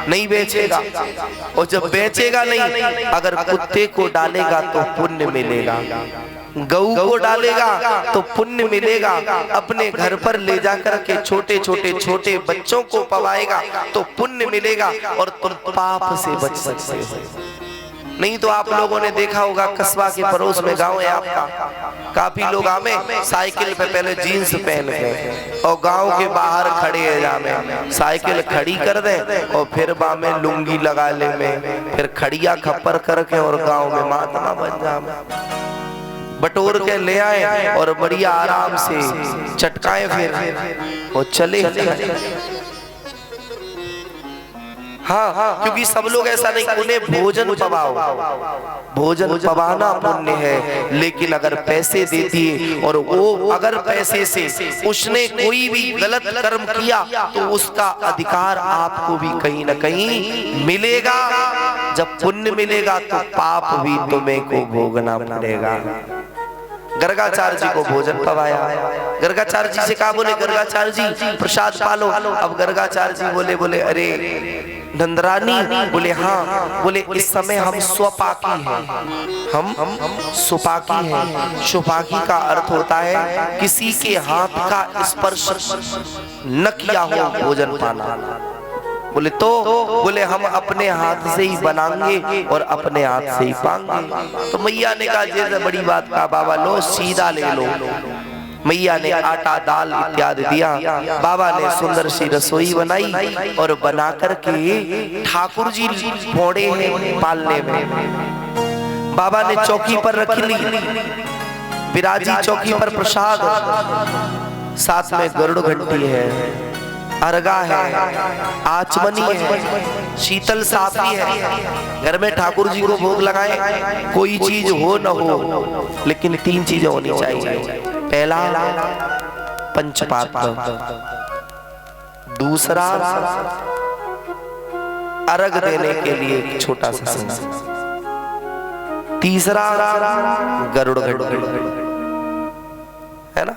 Speaker 1: नहीं बेचेगा। और जब बेचेगा नहीं, अगर कुत्ते को डालेगा तो पुण्य मिलेगा, गऊ को डालेगा तो पुण्य मिलेगा, अपने घर पर ले जाकर के छोटे बच्चों को पवाएगा तो पुण्य मिलेगा और तुम पाप से बच सकते हो। नहीं तो आप लोगों ने देखा होगा कस्बा के पड़ोस में गांव है आपका, काफी लोग आमे साइकिल पे पहले जीन्स पहन के और गांव के बाहर खड़े है जामे, साइकिल खड़ी कर दे और फिर बामे लुंगी लगा ले में, फिर खड़िया खप्पर करके और गांव में महात्मा बन जामे, बटोर के ले आए और बढ़िया आराम से चटकाए फिर और चले। हाँ, क्योंकि सब लोग ऐसा नहीं, उन्हें भोजन पवाओ। भोजन पवाना पुण्य है, लेकिन अगर पैसे दे दिए और वो अगर पैसे से उसने कोई भी गलत कर्म किया तो उसका अधिकार आपको भी कहीं ना कहीं मिलेगा। जब पुण्य मिलेगा तो पाप भी तुम्हें को भोगना पड़ेगा। गर्गाचार्य जी को भोजन पवाया, गर्गाचार्य जी से कहा बोले गर्गाचार्य जी प्रसाद पालो। अब गर्गाचार्य जी बोले अरे नंदरानी, बोले हाँ, बोले इस समय हम स्वपाकी हैं, हम सुपाकी हैं। सुपाकी का अर्थ होता है किसी के हाथ का स्पर्श न किया हो भोजन पाना। बोले तो बोले हम अपने हाथ से ही बनाएंगे और अपने हाथ से ही पाएंगे। तो मैया ने कहा जैसे बड़ी बात का बाबा लो सीधा ले लो। मैया ने आटा दाल इत्यादि दिया, बाबा ने सुंदर सी रसोई बनाई और बनाकर के ठाकुर जी फोड़े हैं पालने में। बाबा ने चौकी पर रख ली, विराजी चौकी पर प्रसाद, साथ में गरुड़ घंटी है, अर्गा है, आचमनी है, शीतल साफी है। घर में ठाकुर जी को भोग लगाए, कोई चीज हो न हो, लेकिन 3 चीजें होनी चाहिए। पहला पंचपात्र, दूसरा अर्घ देने के लिए एक छोटा सा संग, तीसरा गरुड़ घंटी, है ना।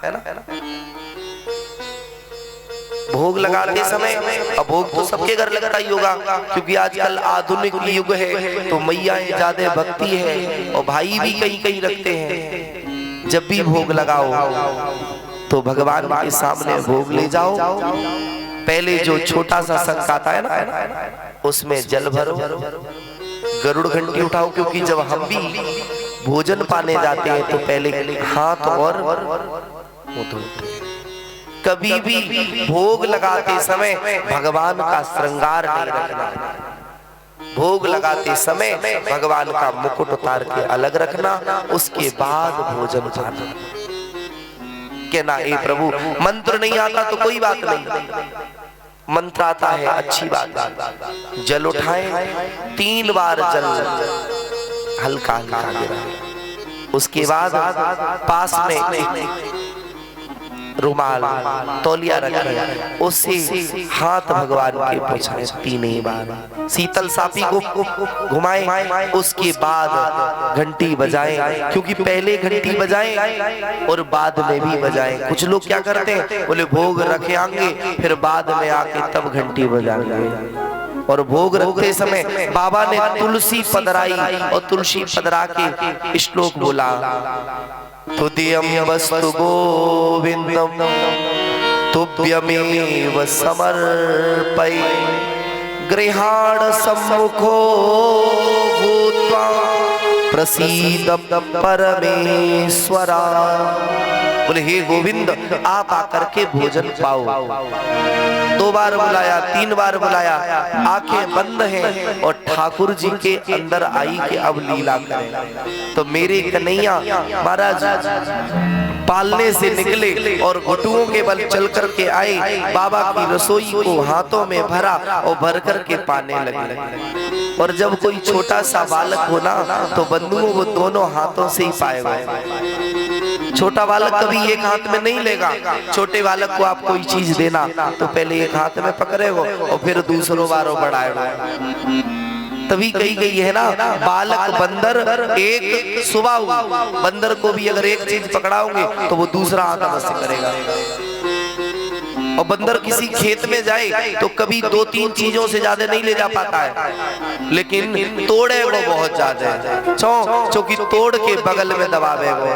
Speaker 1: भोग लगाते समय, अब भोग तो सबके घर लगता ही होगा, क्योंकि आजकल आधुनिक युग है तो मैया ज्यादा भक्ति है और भाई भी कहीं कहीं रखते हैं। जब भी भोग लगाओ तो भगवान के सामने भोग ले जाओ। पहले जो छोटा सा संग आता है ना, उसमें जल भरो, गरुड़ घंटी उठाओ, क्योंकि जब हम भी भोजन पाने जाते हैं तो पहले हाथ और मुंह धोते हैं। कभी भी भोग लगाते समय भगवान का श्रृंगार नहीं रखना। भोग लगाते समय भगवान का मुकुट उतार के अलग रखना, उसके बाद भोजन खाना। कहना ए प्रभु मंत्र नहीं आता तो कोई बात नहीं, मंत्र आता है, अच्छी बात है। जल उठाए, 3 बार जल हल्का हल्का गिरा। उसके बाद पास में एक रुमाल तौलिया रखे, उससे हाथ भगवान के पोंछे 3 बार, शीतल सापी को घुमाए। उसके बाद घंटी बजाएं, क्योंकि पहले घंटी बजाएं और बाद में भी बजाएं। कुछ लोग क्या करते हैं, बोले भोग रखे आएंगे फिर बाद में आके तब घंटी बजाएंगे। और भोग रखते समय बाबा ने तुलसी पधराई और तुलसी पधरा के श्लोक बोला, तुद्यं वस्तु गोविंदम तुभ्यमेव समर्पये, गृहाण सम्मुखो भूत्वा प्रसीद परमेश्वरा। बोले हे गोविंद आप आकर के भोजन पाओ। 2 बार बुलाया, 3 बार बुलाया, आंखें बंद हैं और ठाकुर जी के अंदर आई कि अब लीला करें। तो मेरे कन्हैया महाराज पालने से निकले और घुटुओं के बल चल करके आए, बाबा की रसोई को हाथों में भरा और भर करके पाने लगे। और जब कोई छोटा सा बालक होना तो बंधुओं वो दोनों हाथों से ही पाएगा। छोटा बालक कभी एक हाथ में नहीं लेगा। छोटे बालक को आप कोई चीज देना तो पहले एक हाथ में पकड़ेगा और फिर दूसरों बारों बढ़ाएगा। तभी कही गई है ना, बालक बंदर एक सुबाहु। बंदर को भी अगर एक चीज पकड़ाओगे तो वो दूसरा हाथ अवश्य करेगा। और बंदर किसी खेत में जाए तो कभी 2-3 चीजों से ज्यादा नहीं ले जा पाता है, लेकिन तोड़े वो बहुत ज्यादा है। क्योंकि तोड़ के बगल में दबावे वो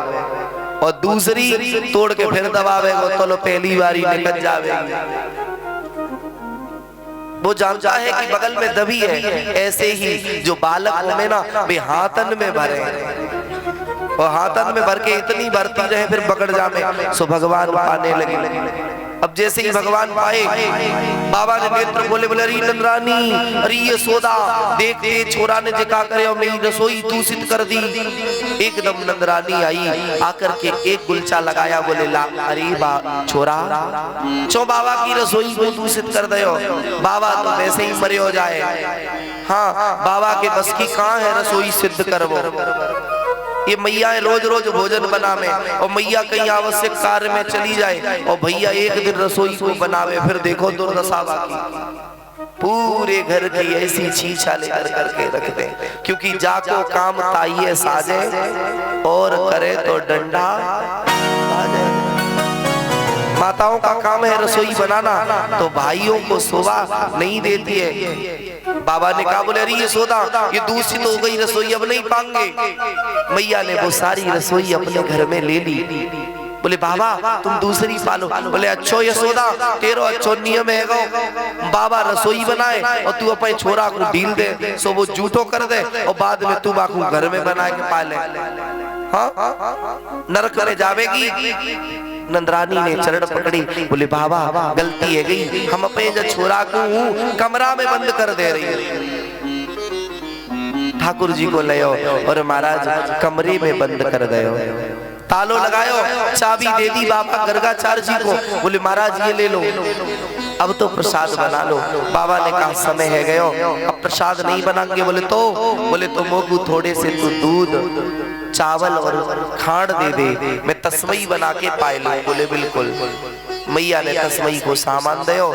Speaker 1: और दूसरी तोड़ के फिर दबावे वो, तो लो पहली बारी निकल जावेगी। वो जानता है कि बगल में दबी है। ऐसे ही जो बालक में ना वे हाथन में भरे और हाथन में भर के इतनी भरती रहे फिर पकड़ जामे सो भगवान पाने लगे। अब जैसे ही भगवान पाए, बाबा ने नेत्र बोले, बोले अरे नंदरानी, अरे ये सोदा देख दे, छोरा ने जिका करे और मेरी रसोई दूषित कर दी। एकदम नंदरानी आई, आकर के एक गुलचा लगाया, बोले ला, अरे छोरा चो बाबा की रसोई को दूषित कर दो, बाबा तो वैसे ही मरे हो जाए। हाँ, बाबा के बस की कहाँ है रसोई सिद्ध करवो। ये मैया रोज रोज भोजन बनावे और मैया कहीं आवश्यक कार्य में चली जाए और भैया एक दिन रसोई को बनावे, फिर देखो दुर्दशा बाकी। पूरे घर की ऐसी छीछाले कर करके रख दे, क्योंकि जाको काम ताइये साजे और करे तो डंडा बाजे। माताओं का काम है रसोई बनाना, तो भाइयों को शोभा नहीं देती है। बाबा ने कहा, बोले अरे ये सोदा ये दूषित हो गई रसोई, अब नहीं पाएंगे। मैया ने वो सारी रसोई अपने घर में ले ली। बोले बाबा तुम दूसरी पालो। बोले अच्छो ये सोदा तेरो अच्छो नियम है गो, बाबा रसोई बनाए और तू अपने छोरा को ढील दे सो वो झूठो कर दे और बाद में तू बाकू घर में बना के पाले। हाँ, नरक में जावेगी। नंदरानी ने चरण पकड़ी, बोले बाबा गलती है गई, हम अपने जो छोरा को कमरा में बंद कर दे रही है। ठाकुर जी को ले और महाराज कमरे में बंद कर दो, तालो लगायो, चाबी दे दी बाबा गर्गाचार्य जी को। बोले महाराज ये ले लो, अब तो प्रसाद बना लो। बाबा ने कहा समय है गयो, अब प्रसाद नहीं बनाएंगे। बोले तो मोगू थोड़े से तू दूध चावल और खांड दे दे, मैं तस्मई बना के पाए लूं। बोले बिल्कुल। मैया ने तस्मई को सामान दो।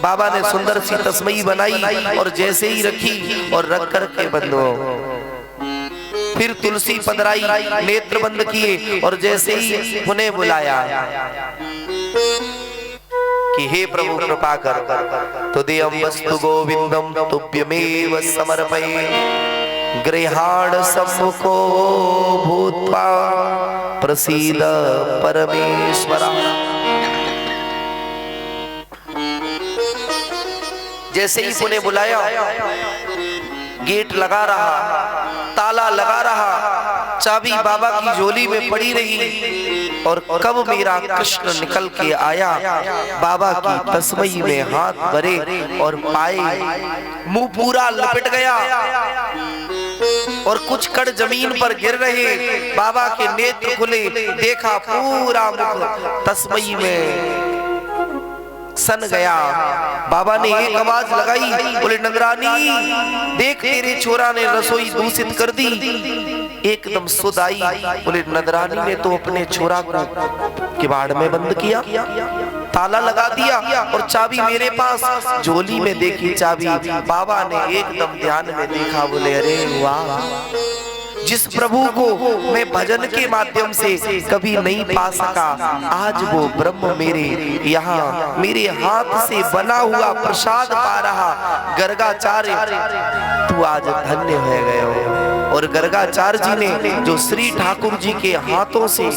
Speaker 1: बाबा ने सुंदर सी तस्मई बनाई और जैसे ही रखी और रख कर के बंदो, फिर तुलसी पधराई, नेत्र बंद किए और जैसे ही उन्हें बुलाया कि हे प्रभु कृपा कर, तो देयं वस्तु गोविंदम तुभ्यमेव समर्पये, गृहाण सम्मुखो भूत्वा प्रसीद परमेश्वरा। जैसे ही उन्हें बुलाया, गेट लगा रहा, ताला लगा रहा, चाबी बाबा की झोली में पड़ी रही और कब मेरा कृष्ण निकल के आया, बाबा की तस्मई में हाथ भरे और पाए, मुंह पूरा लपेट गया और कुछ कण जमीन पर गिर रहे। बाबा के नेत्र खुले, देखा पूरा मुख तस्मई में सन गया। बाबा ने एक आवाज लगाई, बोले नंदरानी देख तेरे छोरा ने रसोई दूषित कर दी। एकदम सुध आई, बोले नंदरानी ने तो अपने छोरा को किवाड़ में बंद किया, ताला लगा दिया और चाबी मेरे पास। झोली में देखी चाबी, बाबा ने एकदम ध्यान में देखा, बोले अरे वाह, जिस प्रभु को मैं भजन के माध्यम से कभी नहीं पा सका, आज वो ब्रह्म मेरे यहाँ मेरे हाथ से बना हुआ प्रसाद पा रहा। गर्गाचार्य तू आज धन्य हो गए हो। और गर्गाचार्य जी ने जो श्री ठाकुर जी के हाथों से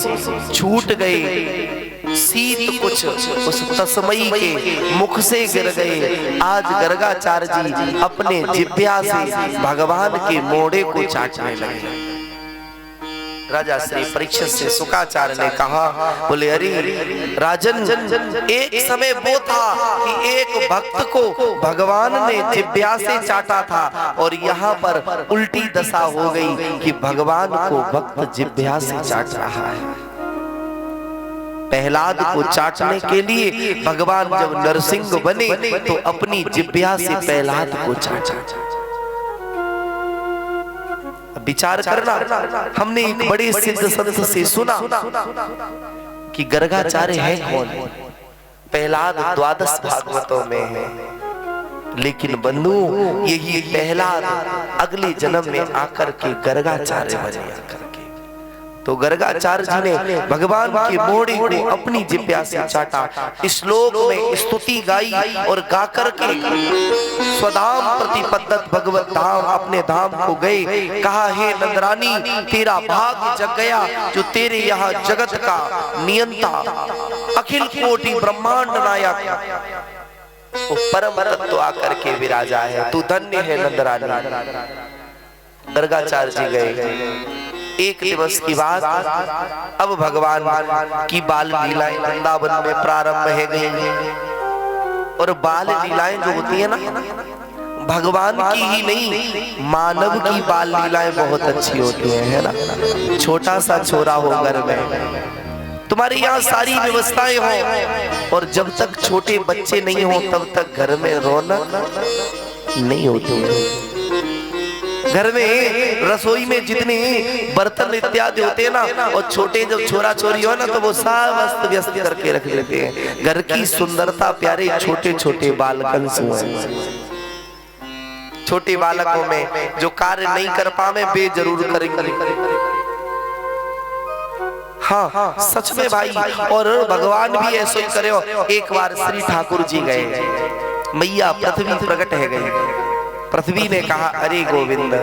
Speaker 1: छूट गए शीत कुछ उस तस्मई के मुख से गिर गए। आज गर्गाचार्य जी अपने जिह्वा से भगवान के मोड़े को चाटने लगे। राजा श्री परीक्षित से शुकाचार्य ने कहा, बोले अरे राजन, एक समय वो था कि एक भक्त को भगवान ने जिह्वा से चाटा था और यहाँ पर उल्टी दशा हो गई कि भगवान को भक्त जिह्वा से चाट रहा है। प्रहलाद को चाटने के लिए भगवान जब नरसिंह बने तो अपनी जिह्वा से प्रहलाद को चाटा। विचार करना, हमने एक बड़े सिद्ध संत से सुना कि गर्गाचार्य है कौन। प्रहलाद 12 भागवतों में है, लेकिन बंधु यही प्रहलाद अगले जन्म में आकर के गर्गाचार्य बन गया। तो गर्गाचार्य जी ने भगवान के मोड़े को अपनी जिह्वा से चाटा। श्लोक में स्तुति गाई और गाकर के स्वधाम प्रतिपद्दत भगवत धाम अपने धाम को गए। कहा, हे नंदरानी तेरा भाग्य जग गया, जो तेरे यहाँ जगत का नियंता अखिल कोटि ब्रह्मांड नायक वो परम तत्व आकर के विराजा है, तू धन्य है नंदरानी। गर्गाचार्य जी गए। एक दिवस की बात, अब भगवान की बाल लीलाएं वृंदावन में प्रारंभ है गई। और बाल लीलाएं जो होती है ना, भगवान की ही नहीं मानव की बाल लीलाएं बहुत अच्छी होती है ना। छोटा सा छोरा हो घर में, तुम्हारे यहाँ सारी व्यवस्थाएं हो, और जब तक छोटे बच्चे नहीं हो तब तक घर में रौनक नहीं होती है। घर में रसोई में जितने बर्तन इत्यादि होते हैं ना, और छोटे जब छोरा छोरी हो ना तो वो सब अस्त व्यस्त करके रख देते हैं। घर की सुंदरता प्यारे छोटे छोटे बालकन से है। छोटे बालकों में जो कार्य नहीं कर पावे वे जरूर करेंगे। हाँ सच में भाई, और भगवान भी ऐसा ही करे। एक बार श्री ठाकुर जी गए, मैया पृथ्वी प्रकट है गई। पृथ्वी ने कहा, अरे गोविंद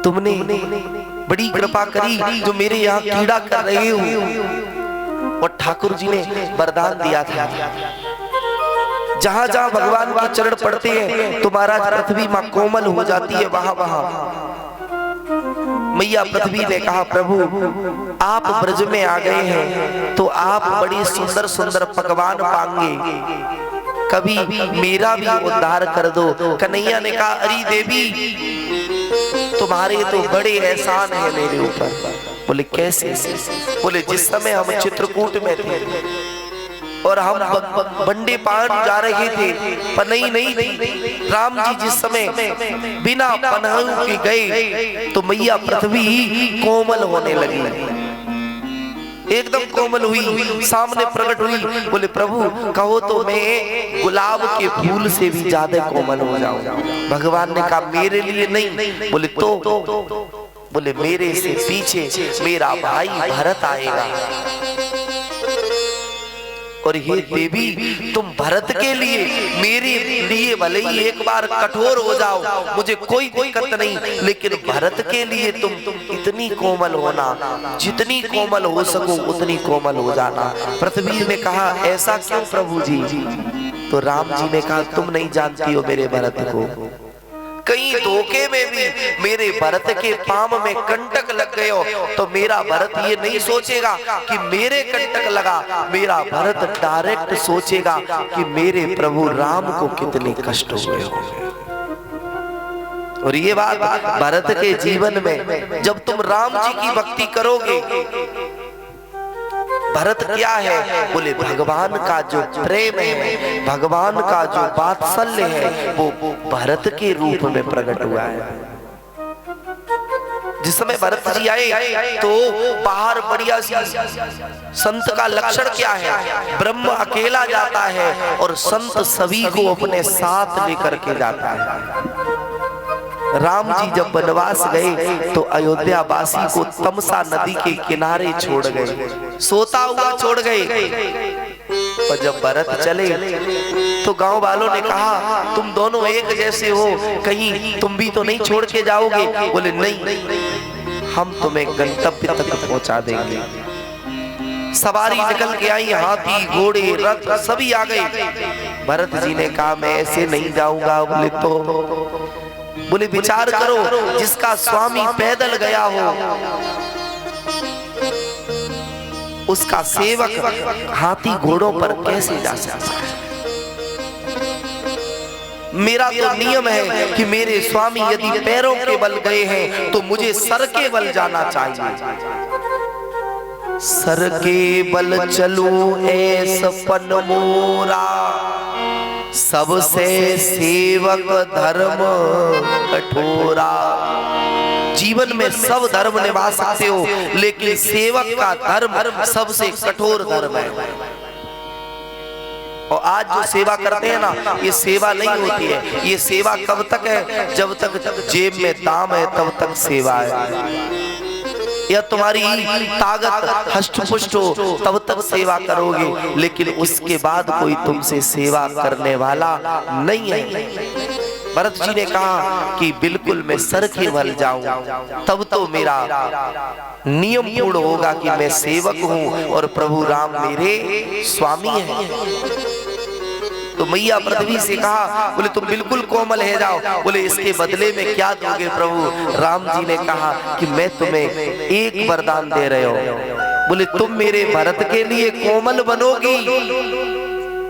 Speaker 1: तुमने बड़ी कृपा करी जो मेरे यहाँ कीड़ा कर रहे हो। और ठाकुर जी ने वरदान दिया था, जहां जहां भगवान के चरण पड़ते हैं तो महाराज पृथ्वी मां कोमल हो जाती है। वहां वहां मैया पृथ्वी ने कहा, प्रभु आप ब्रज में आ गए हैं तो आप बड़ी सुंदर सुंदर पकवान पाएंगे, कभी मेरा भी उद्धार कर दो। कन्हैया ने कहा, अरे देवी तुम्हारे तो बड़े एहसान है मेरे ऊपर। बोले कैसे? बोले जिस समय हम चित्रकूट में थे और हम बंडे पान जा रहे थे, पनई नहीं थी। राम जी जिस समय बिना पनाह के गए तो मैया पृथ्वी कोमल होने लगी, एकदम कोमल हुई, सामने प्रकट हुई। बोले प्रभु कहो तो मैं गुलाब के फूल से भी ज्यादा कोमल हो जाऊं। भगवान ने कहा, मेरे लिए नहीं। बोले तो बोले मेरे से पीछे मेरा भाई भरत आएगा, और ये देवी तुम भरत के लिए मेरे लिए भले ही एक बार कठोर हो जाओ, मुझे कोई दिक्कत नहीं, लेकिन भरत के लिए तुम इतनी कोमल होना, जितनी कोमल हो सको उतनी कोमल हो जाना। पृथ्वी ने कहा, ऐसा क्यों प्रभु जी? तो राम जी ने कहा, तुम नहीं जानती हो मेरे भरत को, कहीं धोखे में भी मेरे भरत के पांव में कंटक लग गए हो तो मेरा भरत ये नहीं सोचेगा कि मेरे कंटक लगा, मेरा भरत डायरेक्ट सोचेगा कि मेरे प्रभु राम को कितने कष्ट हुए होंगे। और ये बात भरत के जीवन में जब तुम राम जी की भक्ति करोगे, भरत क्या है? बोले भगवान का जो प्रेम है, भगवान का जो वात्सल्य है, वो भरत के रूप में प्रकट हुआ है। जिस समय भरत जी आए तो बाहर बढ़िया सी, संत का लक्षण क्या है? ब्रह्म अकेला जाता है और संत सभी को अपने साथ लेकर के जाता है। राम जी जब वनवास गए तो अयोध्या वासी को तमसा नदी के किनारे छोड़ गए, सोता हुआ छोड़ गए। और जब भरत चले तो गांव वालों ने कहा तुम दोनों एक जैसे हो, कहीं तुम भी तो नहीं छोड़ के जाओगे? बोले नहीं, हम तुम्हें गंतव्य तक पहुंचा देंगे। सवारी निकल के आई, हाथी घोड़े रथ सभी आ गए। भरत जी ने कहा मैं ऐसे नहीं जाऊंगा। बोले विचार करो, जिसका स्वामी पैदल गया हो उसका सेवक हाथी घोड़ों पर कैसे जा सकता है? मेरा तो नियम है कि मेरे स्वामी यदि पैरों के बल गए हैं तो मुझे सर के बल जाना चाहिए। सर के बल चलूं ऐस पन मोरा, सबसे सेवक धर्म कठोरा। जीवन में सब धर्म निभा सकते हो, लेकिन सेवक का धर्म सबसे कठोर धर्म है। और आज जो सेवा करते हैं ना, ये सेवा नहीं होती है। ये सेवा कब तक है? जब तक जेब में दाम है तब तक सेवा है। या तुम्हारी ताकत हष्ट पुष्ट हो तब तक सेवा करोगे, लेकिन उसके बाद कोई तुमसे सेवा करने वाला नहीं है। भरत जी ने कहा कि बिल्कुल मैं सर के बल जाऊं, तब तो मेरा नियम पूर्ण होगा कि मैं सेवक हूं और प्रभु राम मेरे स्वामी हैं। तो मैया पृथ्वी से कहा, बोले तुम बिल्कुल कोमल है जाओ। बोले इसके बदले में क्या दोगे प्रभु? राम जी ने कहा कि मैं तुम्हें एक वरदान दे रहे हो। बोले तुम मेरे भरत के लिए कोमल बनोगी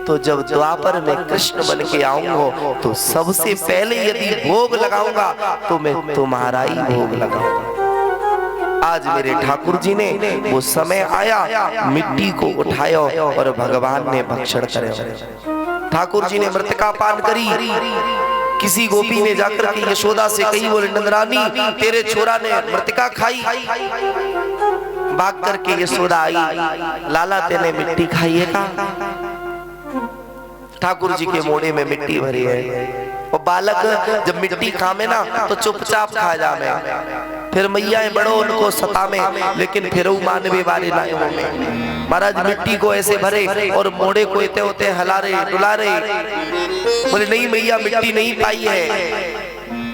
Speaker 1: तो जब द्वापर में कृष्ण बन के आऊंगा तो सबसे पहले यदि भोग लगाऊंगा तो मैं तुम्हारा ही भोग लगाऊंगा। आज मेरे ठाकुर जी ने वो समय आया, मिट्टी को उठाया और भगवान ने भक्षण करे। ठाकुर जी ने मृतिका पान करी। किसी गोपी ने जाकर के यशोदा से कही, बोले नंदरानी तेरे छोरा ने मृतिका खाई। भाग करके यशोदा आई, लाला तेने मिट्टी खाई है का? ठाकुर जी के मोड़े में मिट्टी भरी है। और बालक जब मिट्टी खामे ना तो चुपचाप खा जामे। फिर मैया बड़ो उनको सतामे, लेकिन फिर मानवे वाले ना में महाराज मिट्टी को ऐसे भरे और मोड़े को इते होते हला रहे डुला रहे। बोले नहीं मैया मिट्टी नहीं पाई है।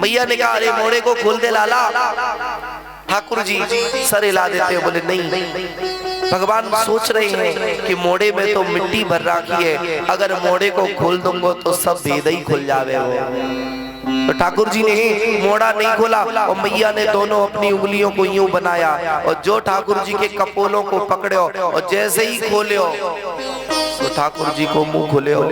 Speaker 1: मैया ने कहा अरे मोड़े को खोल दे लाला। ठाकुर जी सर हिला देते हो। बोले नहीं, भगवान सोच रहे हैं कि मोड़े में तो मिट्टी भर रखी है, अगर मोड़े को खोल दूंगा तो सब भेद ही खुल जावे हो। तो ठाकुर जी ने मोड़ा नहीं खोला और मैया ने दोनों अपनी उंगलियों को यूं बनाया और जो ठाकुर जी के कपोलों को पकड़ो और जैसे ही खोलो तो ठाकुर जी को मुंह खोले हो।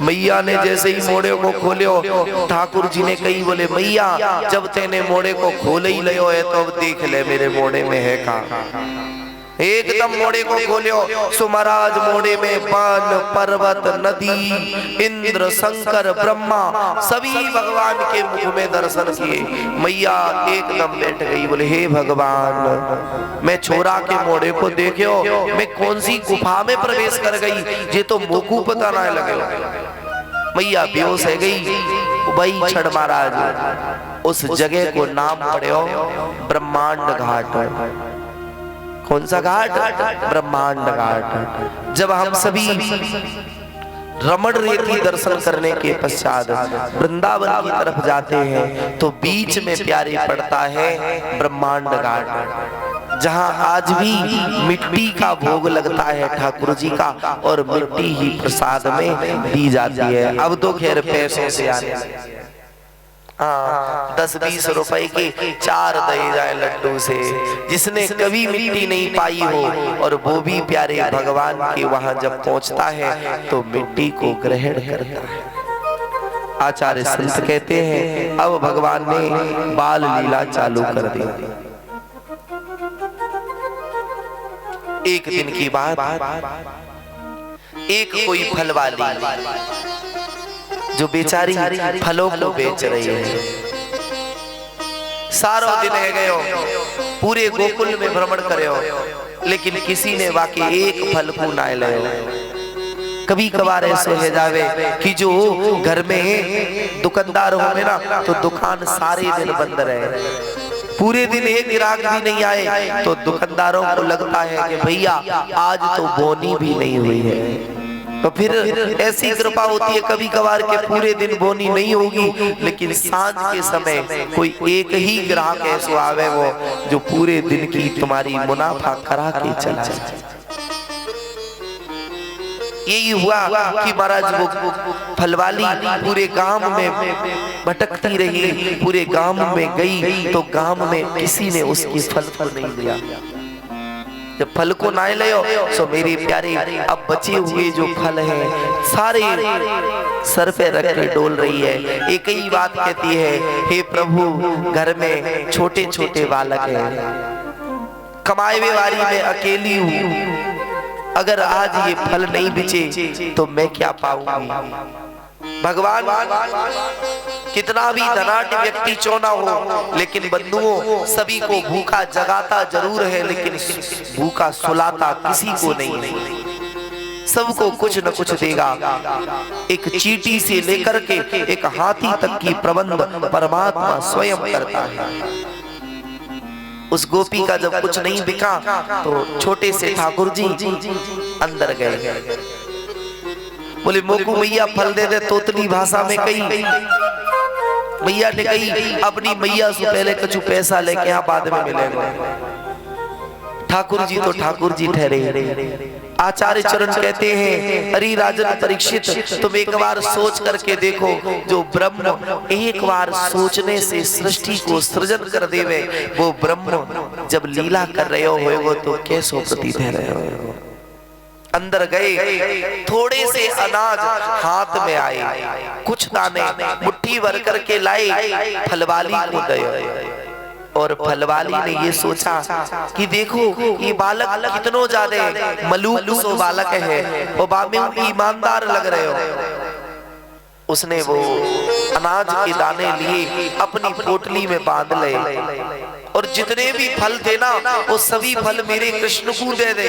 Speaker 1: मैया ने जैसे ही मोड़े को खोलो, ठाकुर जी ने कही, बोले मैया जब तेने मोड़े को खोले ही लियो है तो अब देख ले मेरे मोड़े में है का। एकदम मोड़े को खोलियो सो महाराज मोड़े में वन पर्वत नदी इंद्र शंकर ब्रह्मा सभी भगवान के मुख में दर्शन किए। मैया एकदम बैठ गई, बोले हे भगवान मैं छोरा के मोड़े को देखियो, मैं कौन सी गुफा में प्रवेश कर गई, ये तो मोकू पता ना लगे। मैया बेहोश है गई। वही क्षण महाराज उस जगह को नाम पड़े ब्रह्मांड घाट। कौन सा घाट? ब्रह्मांड घाट। जब हम सभी रमण रेती दर्शन करने के पश्चात वृंदावन की तरफ जाते हैं तो बीच में प्यारे पड़ता है ब्रह्मांड घाट, जहां आज भी मिट्टी का भोग लगता है ठाकुर जी का और मिट्टी ही प्रसाद में दी जाती है। अब तो खैर पैसों से आने 10-20 रुपए के 4 दे जाए लड्डू से, जिसने कभी मिट्टी नहीं पाई हो और वो भी प्यारे भगवान के वहां जब पहुंचता है तो मिट्टी को ग्रहण करता है। आचार्य संत कहते हैं अब भगवान ने बाल लीला चालू कर दी। एक दिन की बात, एक कोई फल वाली जो बेचारी फलों को बेच रही है, सारों दिन है गयो, पूरे गोकुल में भ्रमण करो, लेकिन किसी ने वाकई एक फल को ना लियो। कभी कभार ऐसे हो जावे कि जो घर में दुकानदार हो ना, तो दुकान सारे दिन बंद रहे, पूरे दिन एक ग्राहक भी नहीं आए, तो दुकानदारों को लगता है कि भैया आज तो बोनी भी नहीं हुई है। तो फिर ऐसी कृपा होती है कभी कभार के पूरे दिन बोनी नहीं होगी, लेकिन सांझ के समय कोई एक ही ग्राहक ऐसा आवे वो जो पूरे दिन की तुम्हारी मुनाफा करा के चला जाए। यही हुआ कि महाराज वो फलवाली पूरे गांव में भटकती रही, पूरे गांव में गई तो गांव में किसी ने उसकी फल नहीं लिया। जब फल को ना ले तो मेरे प्यारे अब बचे हुए जो फल हैं सारे सर पे रख के डोल रही है, एक ही बात कहती है, हे प्रभु घर में छोटे छोटे बालक हैं, कमाए वाली मैं अकेली हूँ, अगर आज ये फल नहीं बिचे तो मैं क्या पाऊंगी। भगवान कितना भी धनाढ्य व्यक्ति क्यों ना हो, लेकिन बंधुओं सभी को भूखा जगाता जरूर है, लेकिन भूखा सुलाता किसी को नहीं। सबको कुछ न कुछ देगा। एक चींटी से लेकर के एक हाथी तक की प्रबंध परमात्मा स्वयं करता है। उस गोपी का जब कुछ नहीं बिका तो छोटे से ठाकुर जी अंदर गए, बोले मोकू मैया फल दे दे। तोतली भाषा में कही, मैया ने कही अपनी मैया से पहले कुछ पैसा लेके यहाँ बाद में मिलेगा। ठाकुर जी तो ठाकुर जी ठहरे। आचार्य चरण कहते हैं, अरे राजन परीक्षित तुम एक बार सोच करके देखो, जो ब्रह्म एक बार सोचने से सृष्टि को सृजन कर देवे, वो ब्रह्म जब लीला कर रहे हो वो तो कैसो प्रतीत है रहे हो। अंदर गए, थोड़े से अनाज हाथ में आए, कुछ दाने मुट्ठी भर करके लाए, फलवाली को दे। और फलवाली ने ये सोचा कि देखो ये बालक कितनो ज्यादा मलूक सो बालक है, वो बामे ईमानदार लग रहे हो। उसने वो अनाज के दाने लिए अपनी पोटली में बांध ले, और जितने भी फल थे ना वो सभी फल मेरे कृष्ण को दे दे।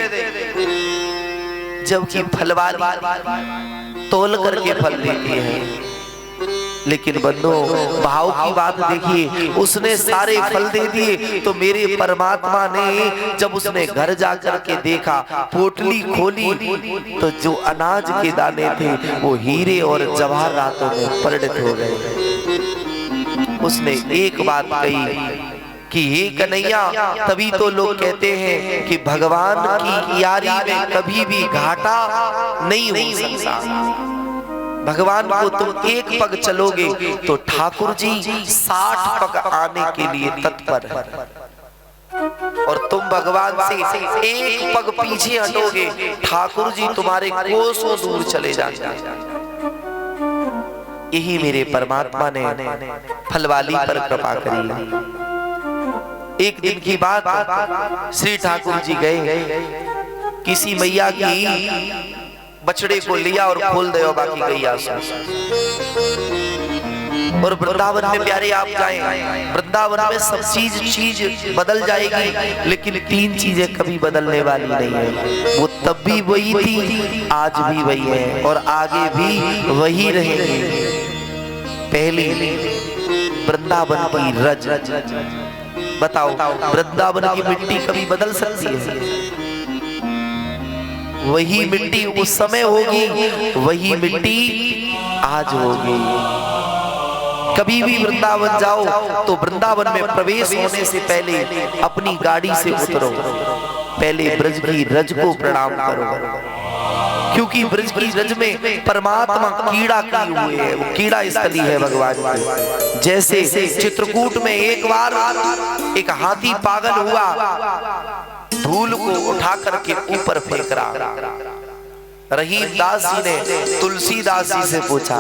Speaker 1: जबकि फलवाली तोल करके फल लेती है, लेकिन बंदो भाव की बात देखिए, उसने सारे फल दे दिए, तो मेरे परमात्मा ने जब उसने घर जाकर के देखा, पोटली खोली, तो जो अनाज के दाने थे वो हीरे और जवाहरातों में परिणत हो गए। उसने एक बात कही कि हे कन्हैया, तभी तो लोग कहते हैं कि भगवान की यारी में कभी भी घाटा नहीं हो सकता। भगवान को तुम एक पग चलोगे तो ठाकुर जी 60 पग आने के लिए तत्पर है, और तुम भगवान से एक पग पीछे हटोगे, ठाकुर जी तुम्हारे कोसों दूर चले जाएंगे। यही मेरे परमात्मा ने फलवाली पर कृपा करी। एक दिन की बात, श्री ठाकुर जी गए, किसी मैया की बछड़े को लिया और खोल दे बाकी गैया। और वृंदावन में प्यारे आप जाएं, वृंदावन में सब चीज बदल जाएगी, लेकिन 3 चीजें कभी बदलने वाली नहीं है। वो तब भी वही थी, आज भी वही है, और आगे भी वही रहेगी। पहली वृंदावन की रज। बताओ वृंदावन की मिट्टी कभी बदल सकती है? वही मिट्टी उस समय होगी, वही मिट्टी आज होगी। कभी भी वृंदावन जाओ तो वृंदावन में प्रवेश होने से पहले अपनी गाड़ी से उतरो, पहले ब्रज की रज को प्रणाम करो, क्योंकि ब्रज की रज में परमात्मा कीड़ा किए हुए है, वो कीड़ा स्थली है भगवान की। जैसे चित्रकूट में एक बार एक हाथी पागल हुआ, धूल को उठा करके ऊपर फेंक रहा। रहीमदास जी ने तुलसीदास जी से पूछा,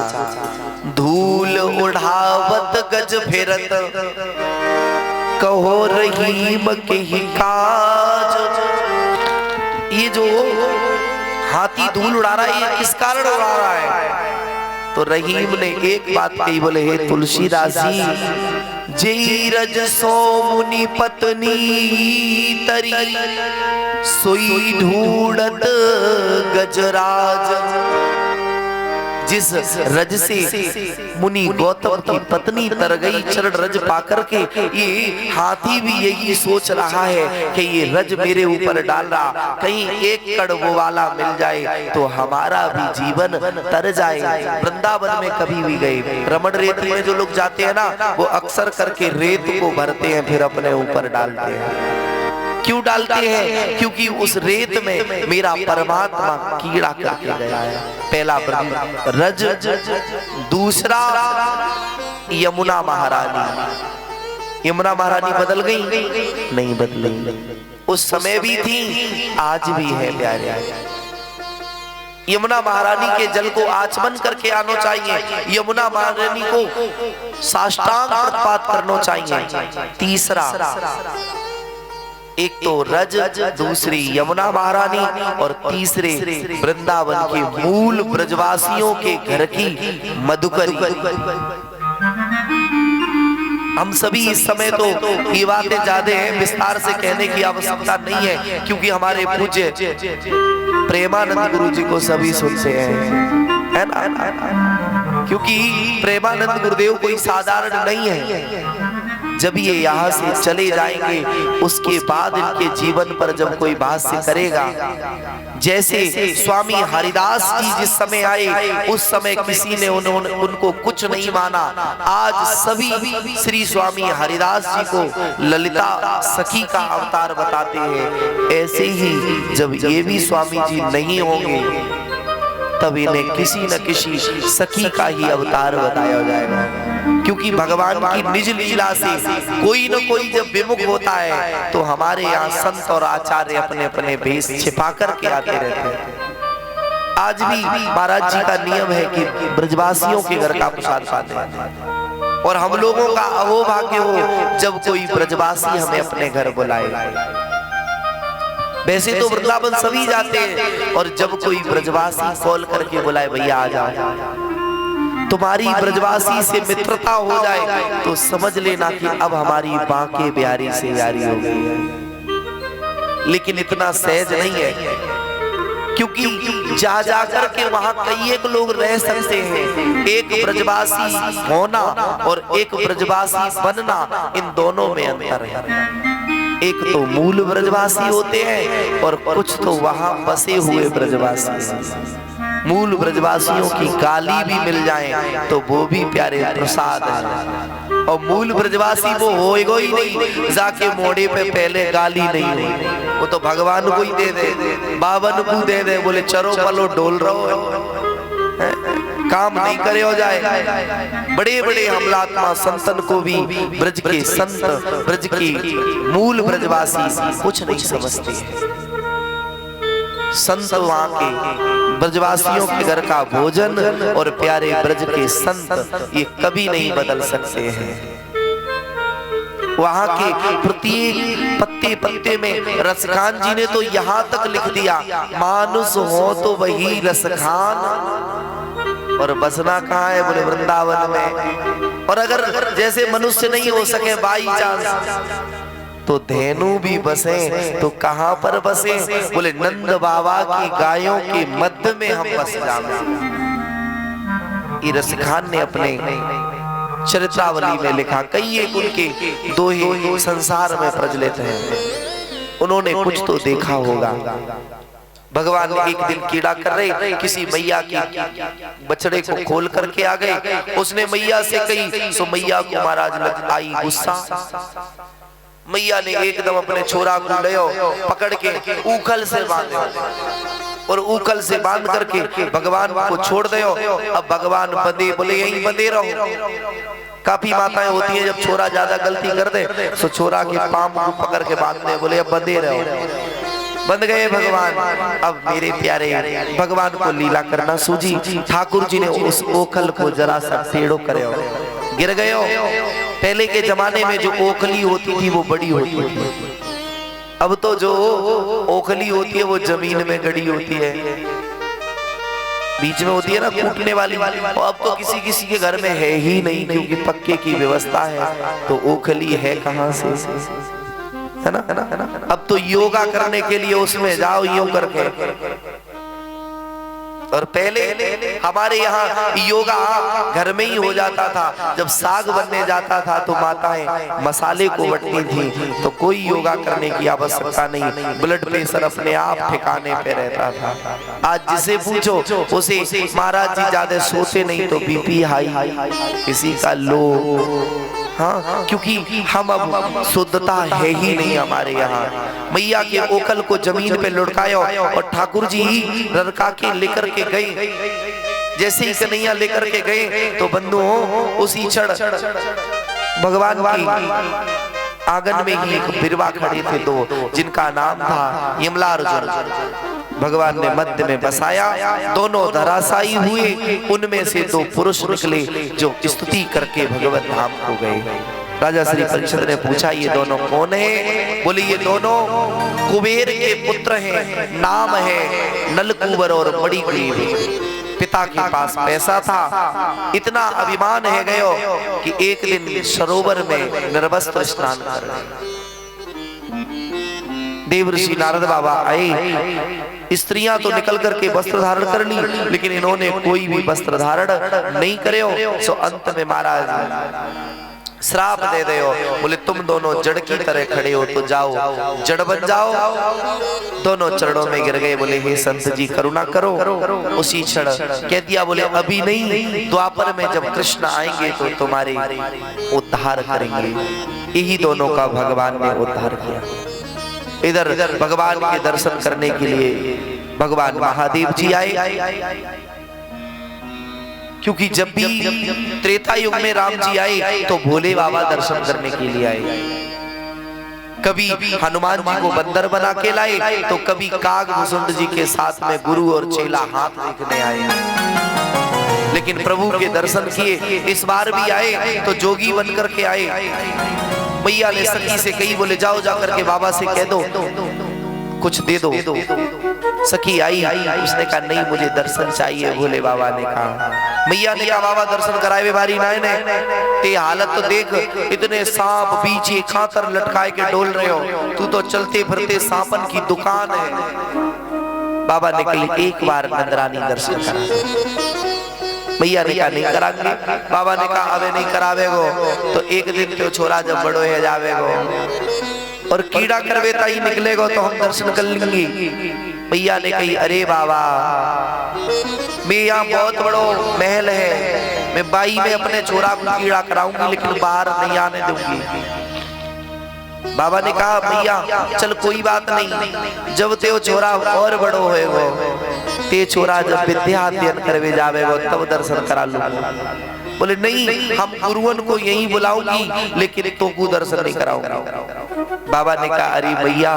Speaker 1: धूल उड़ावत गज फेरत कहो रहीम के ही काज। जो हाथी धूल उड़ा रहा है ये किस कारण उड़ा रहा है? तो रहीम ने एक बात कही, बोले हे तुलसीदास जी, जेई रज सो मुनि पत्नी तरी, सोई ढूंढत गजराज। जिस रज से मुनि गौतम की पत्नी तर गई चरण रज पाकर के, ये हाथी भी यही सोच रहा है कि ये रज मेरे ऊपर डाल रहा, कहीं एक कड़ वो वाला मिल जाए तो हमारा भी जीवन तर जाए। वृंदावन में कभी भी गए, रमण रेत में जो लोग जाते हैं ना, वो अक्सर करके रेत को भरते हैं फिर अपने ऊपर डालते हैं। क्यों डालते हैं? क्योंकि उस रेत में मेरा परमात्मा कीड़ा करके गया है। पहला रज, दूसरा यमुना महारानी। यमुना महारानी बदल गई? नहीं बदली, उस समय भी थी, आज भी है प्यारे। यमुना महारानी के जल को आचमन करके आना चाहिए, यमुना महारानी को साष्टांग प्रणपात करना चाहिए। तीसरा, एक तो रज, दूसरी यमुना महारानी, और तीसरे वृंदावन के मूल ब्रजवासियों के घर की मधुकरी। हम सभी इस समय तो ये बातें ज्यादा हैं, विस्तार से कहने की आवश्यकता नहीं है, क्योंकि हमारे पूज्य प्रेमानंद गुरु जी को सभी सुनते हैं, है ना? क्योंकि प्रेमानंद गुरुदेव कोई साधारण नहीं है। जब ये यहाँ से चले जाएंगे उसके बाद इनके जीवन पर जब कोई भाष्य करेगा, जैसे स्वामी हरिदास जी जिस समय आए उस समय किसी ने उनको कुछ नहीं माना, आज सभी श्री स्वामी हरिदास जी को ललिता सखी का अवतार बताते हैं। ऐसे ही जब ये भी स्वामी जी नहीं होंगे तब इन्हें किसी न किसी सखी का ही अवतार बताया जाएगा, क्योंकि भगवान की निज लीला से कोई न कोई जब विमुख होता है तो हमारे यहाँ संत और आचार्य अपने अपने भेष छिपा करके आते रहते हैं। आज भी महाराज जी का नियम है कि ब्रजवासियों के घर का प्रसाद पाते हैं, और हम लोगों का अहोभाग्य हो जब कोई ब्रजवासी हमें अपने घर बुलाए। वैसे तो वृंदावन सभी जाते हैं, और जब कोई ब्रजवासी कॉल करके बुलाए, भैया आ जाओ, तुम्हारी ब्रजवासी से मित्रता हो जाए तो समझ लेना कि अब हमारी बांके बिहारी से यारी हो गई है। लेकिन इतना सहज नहीं है, क्योंकि जा जाकर के वहां कई एक लोग रह सकते हैं। एक ब्रजवासी होना और एक ब्रजवासी बनना, इन दोनों में अंतर है। एक तो मूल ब्रजवासी होते हैं और कुछ तो वहां बसे हुए ब्रजवासी। मूल ब्रजवासियों की गाली भी मिल जाए तो वो भी प्यारे प्रसाद है, और मूल ब्रजवासी वो होएगा ही नहीं, जाके मोड़े पे पहले गाली नहीं हुई, वो तो भगवान को ही दे दे, बावन को दे दे, बोले चरो पलो डोल रहो, काम नहीं करे हो जाए। बड़े बड़े हमलात्मा संतन को भी ब्रज के संत, ब्रज की मूल ब्रजवासी कुछ नहीं समझते हैं। संत वहां के ब्रजवासियों के घर का भोजन और प्यारे ब्रज के संत ये कभी नहीं बदल सकते हैं। वहां के प्रत्येक पत्ते पत्ते में रसखान जी ने तो यहाँ तक लिख दिया, मानुष हो तो वही रसखान, और बसना कहाँ है? बोले वृंदावन में। और अगर जैसे मनुष्य नहीं हो सके बाई चांस तो धेनु भी बसे तो कहाँ पर बसे? बोले नंद बाबा की गायों के मध्य में हम बस जाएं। ये रसखान ने अपने चरित्रावली में लिखा, कई एक उनके दोहे संसार में प्रचलित हैं। उन्होंने कुछ तो देखा होगा। भगवान एक दिन कीड़ा कर रहे, किसी मैया की बछड़े को खोल करके आ गए। उसने मैया से कही, सो मैया को महाराज आई गुस्सा। मैया ने एकदम अपने छोरा को ले पकड़ के ऊखल से बांधे, और ऊखल से बांध करके भगवान को छोड़ दो। अब भगवान बंधे, बोले यहीं बंधे रहो। काफी माताएं होती हैं जब छोरा ज्यादा गलती कर दे तो छोरा के पांव को पकड़ के बांधते, बोले अब बंधे रहो। बंद गए भगवान। अब मेरे प्यारे भगवान को लीला करना सूझी, ठाकुर जी ने उस ओखल को जरा सा टेढ़ो करे, गिर गए। पहले के जमाने में जो ओखली होती थी वो बड़ी होती थी, अब तो जो ओखली होती है वो जमीन में गड़ी होती है, बीच में होती है ना कूटने वाली, और अब तो किसी किसी के घर में है ही नहीं क्योंकि पक्के की व्यवस्था है, तो ओखली है कहां से, है ना, है ना, है ना। अब तो योगा करने के लिए उसमें जाओ यूं करके, और पहले हमारे यहाँ योगा घर में ही हो जाता था। जब साग बनने जाता था तो माताएं मसाले को बटती थी, तो कोई योगा करने की आवश्यकता नहीं, ब्लड प्रेशर अपने आप ठिकाने पे रहता था। आज जिसे पूछो उसे महाराज जी ज्यादा सोते नहीं तो बीपी हाई, किसी का लो, हाँ, क्योंकि हम अब शुद्धता है ही नहीं हमारे यहाँ। मैया के ओखल को जमीन पे लुढ़काया और ठाकुर जी ही ररका के लेकर के गए। जैसे ही कन्हैया लेकर के गए तो बंधुओं उसी क्षण भगवान की आंगन में ही एक बिरवा खड़े थे दो, जिनका नाम था यमलार्जुन। भगवान ने मध्य में बसाया, दोनों धराशायी हुए, उनमें से दो पुरुष निकले जो स्तुति करके भगवत धाम को गए। राजा श्री परीक्षित ने पूछा ये दोनों कौन है? बोले ये दोनों कुबेर के पुत्र हैं, नाम है नलकूबर और बड़ी कुबेर। पिता के पास पैसा था, इतना अभिमान है गयो कि एक दिन सरोवर में निर्वस्त्र स्नान कर रहे। देवर्षि नारद बाबा आए, स्त्रियां तो निकल करके वस्त्र धारण कर ली, लेकिन इन्होंने कोई भी वस्त्र धारण नहीं करे। सो अंत में महाराज श्राप दे दे हो, बोले तुम दोनों जड़ की तरह खड़े हो तो जाओ जड़ बन जाओ। दोनों चरणों में गिर गए, बोले हे संत जी करुणा करो। उसी क्षण कह दिया, बोले अभी नहीं, द्वापर में जब कृष्ण आएंगे तो तुम्हारे उद्धार करेंगे। यही दोनों का भगवान ने उद्धार किया। इधर भगवान के दर्शन करने के लिए भगवान महादेव जी आए, क्योंकि जब भी त्रेता युग में राम जी आए तो भोले बाबा दर्शन करने के लिए आए। कभी हनुमान जी को बंदर बना के लाए, तो कभी काग भुसुंड जी के साथ में गुरु और चेला हाथ देखने आए। लेकिन प्रभु के दर्शन किए, इस बार भी आए तो जोगी बनकर के आए। मैया ने सखी से कही, बोले जाओ जाकर के बाबा से कह दो कुछ दे दो। सखी आई, उसने कहा नहीं मुझे दर्शन चाहिए। भोले बाबा ने कहा, मैया ने कहा बाबा दर्शन कराए वे बारी नाय ने, ते हालत तो देख, इतने सांप बीचे खातर लटकाए के डोल रहे हो, तू तो चलते फिरते सांपन की दुकान है। बाबा ने कहा एक बार नंदरानी दर्शन करा। मैया ने कहा नहीं कराएंगे। बाबा ने कहा अबे नहीं करावे गो तो एक दिन तो छोरा जब बड़ो है जावे गो और कीड़ा करवेता ही निकलेगा तो हम दर्शन कर लेंगे। मैया ने कही अरे बाबा मैं यहाँ बहुत बड़ो महल है, मैं बाई में अपने छोरा को कीड़ा कराऊंगी लेकिन बाहर नहीं आने दूंगी। बाबा ने कहा भैया चल कोई बात नहीं, जब ते छोरा और बड़ो होएगो, ते छोरा जब विद्या अध्ययन करवे जावेगो तब दर्शन करा लूंगा। बोले नहीं हम गुरुवन को यहीं बुलाऊंगी लेकिन तो को दर्शन नहीं कराऊंगी। बाबा ने कहा अरे भैया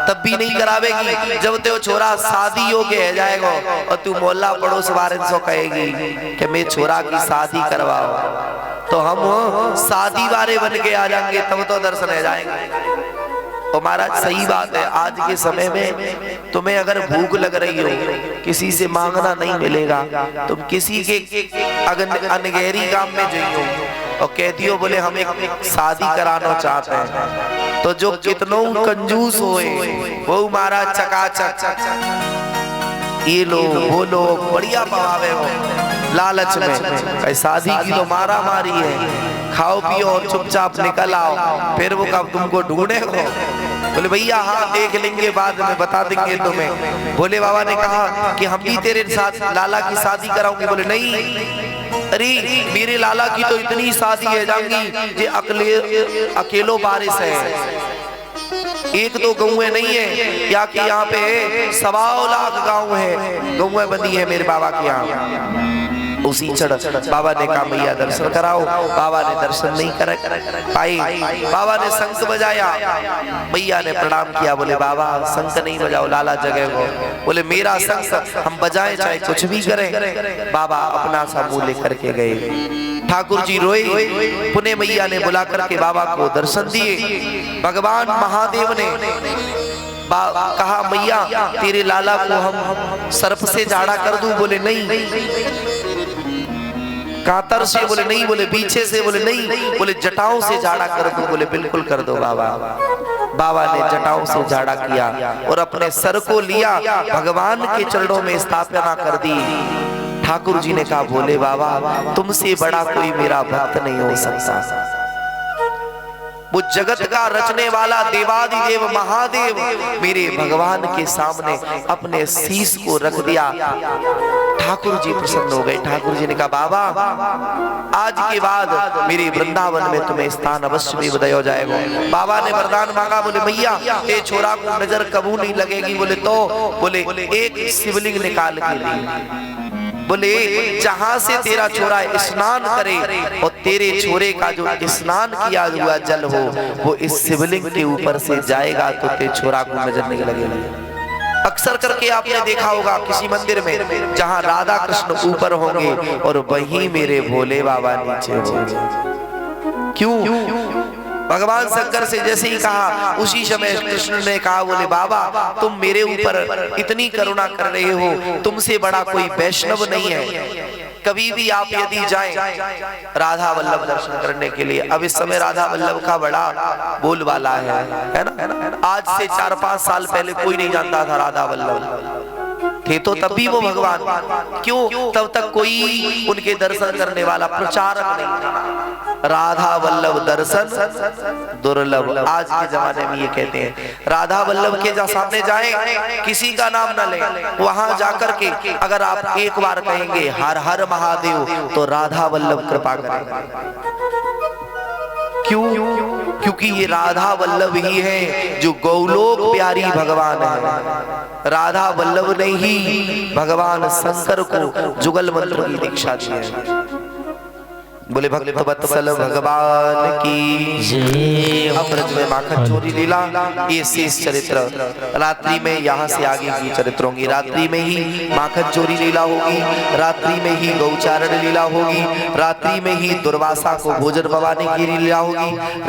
Speaker 1: तब भी नहीं करावेगी, जब ते छोरा शादी योग्य है जाएगा और तू मोहल्ला पड़ोस वारन सो कहेगी कि मैं छोरा की शादी करवाओ तो हम शादी वाले बन के आ जाएंगे तब तो दर्शन है जाएंगे। तो महाराज सही बात है, आज के समय में तुम्हें अगर भूख लग रही हो किसी से मांगना नहीं मिलेगा, तुम किसी के अनगहरी काम में जाइयो और कह दियो बोले हम एक शादी कराना चाहते हैं, तो जो कितनों कंजूस होए वो महाराज चकाचक ये लो वो लो बढ़िया पवावे हो लालच में। शादी की तो मारा मारी है, खाओ पियो और चुपचाप निकल आओ, फिर वो कब तुमको ढूंढे हो। बोले भैया हाँ देख लेंगे बाद में बता देंगे तुम्हें। भोले बाबा ने कहा कि हम भी तेरे साथ लाला की शादी कराऊंगे। बोले नहीं, अरे मेरे लाला की तो इतनी शादी है जाऊंगी जे अकेलो बारिश है, एक दो गौएं नहीं है, या कि यहाँ पे 1.25 लाख गाँव है, गौएं बंदी है मेरे बाबा के यहाँ। उसी क्षण बाबा ने कहा मैया दर्शन कराओ। बाबा ने दर्शन नहीं कर पाए, बाबा ने शंख बजाया, मैया ने प्रणाम किया। बोले बाबा शंख नहीं बजाओ लाला जगह को। बोले मेरा शंख हम बजाएं चाहे कुछ भी करें। बाबा अपना सा मुंह लेकर के गए। ठाकुर जी रोए। पुण्य मैया ने बुला करके बाबा को दर्शन दिए। भगवान महादेव ने कहा मैया तेरे लाला को हम सर्प से झाड़ा कर दूं? बोले नहीं। कातर से? बोले नहीं। बोले पीछे से? बोले नहीं। बोले जटाओं से झाड़ा कर दूं? बोले बिल्कुल कर दो बाबा। बाबा ने जटाओं से झाड़ा किया और अपने सर को लिया, भगवान के चरणों में स्थापना कर दी। ठाकुर जी ने कहा बोले बाबा तुमसे बड़ा कोई मेरा भक्त नहीं हो सकता। वो जगत का रचने वाला देवादिदेव महादेव मेरे भगवान के सामने अपने शीश को रख दिया। ठाकुर जी प्रसन्न हो गए। ठाकुर जी ने कहा बाबा आज के बाद मेरे वृंदावन में तुम्हें स्थान अवश्य भी दिया जाएगा। बाबा ने वरदान मांगा। बोले मैया ये छोरा को नजर कबू नहीं लगेगी? बोले तो? बोले एक शिवलिंग निकाल के दी। बोले जहां से तेरा छोरा स्नान करे और तेरे छोरे का जो स्नान किया हुआ जल हो वो इस शिवलिंग के ऊपर से जाएगा तो तेरे छोरा को नजर नहीं लगेगा। अक्सर करके आपने देखा होगा किसी मंदिर में जहां राधा कृष्ण ऊपर होंगे और वहीं मेरे भोले बाबा नीचे होंगे। क्यों? भगवान शंकर से जैसे ही कहा उसी समय कृष्ण ने कहा बोले बाबा तुम मेरे ऊपर इतनी करुणा कर रहे हो, तुमसे बड़ा कोई वैष्णव नहीं है। कभी भी आप यदि जाएं राधा वल्लभ दर्शन करने के लिए, अब इस समय राधा वल्लभ का बड़ा बोलबाला है ना? आज से 4-5 साल पहले कोई नहीं जानता था राधा वल्लभ थे तो तब भी वो भगवान। क्यों? तब तक कोई उनके दर्शन करने वाला प्रचारक नहीं था। राधा वल्लभ दर्शन दुर्लभ। आज के जमाने में ये कहते हैं राधा वल्लभ के सामने जाएं किसी का नाम न लें, वहां जाकर के अगर आप एक बार कहेंगे हर हर महादेव तो राधा वल्लभ कृपा करें। क्यों? क्योंकि ये राधा वल्लभ ही है जो गौलोक प्यारी भगवान है। राधा वल्लभ ने ही भगवान शंकर को जुगल मंत्र की दीक्षा दी है। बोले भक्त वत्सल भगवान की जय। अमृत में माखन चोरी लीला ये शेष चरित्र रात्रि में यहाँ से आगे की चरित्र होंगी। रात्रि में ही माखन चोरी लीला होगी, रात्रि में ही गौचारण लीला होगी, रात्रि में ही दुर्वासा को भोजन पवाने की लीला होगी।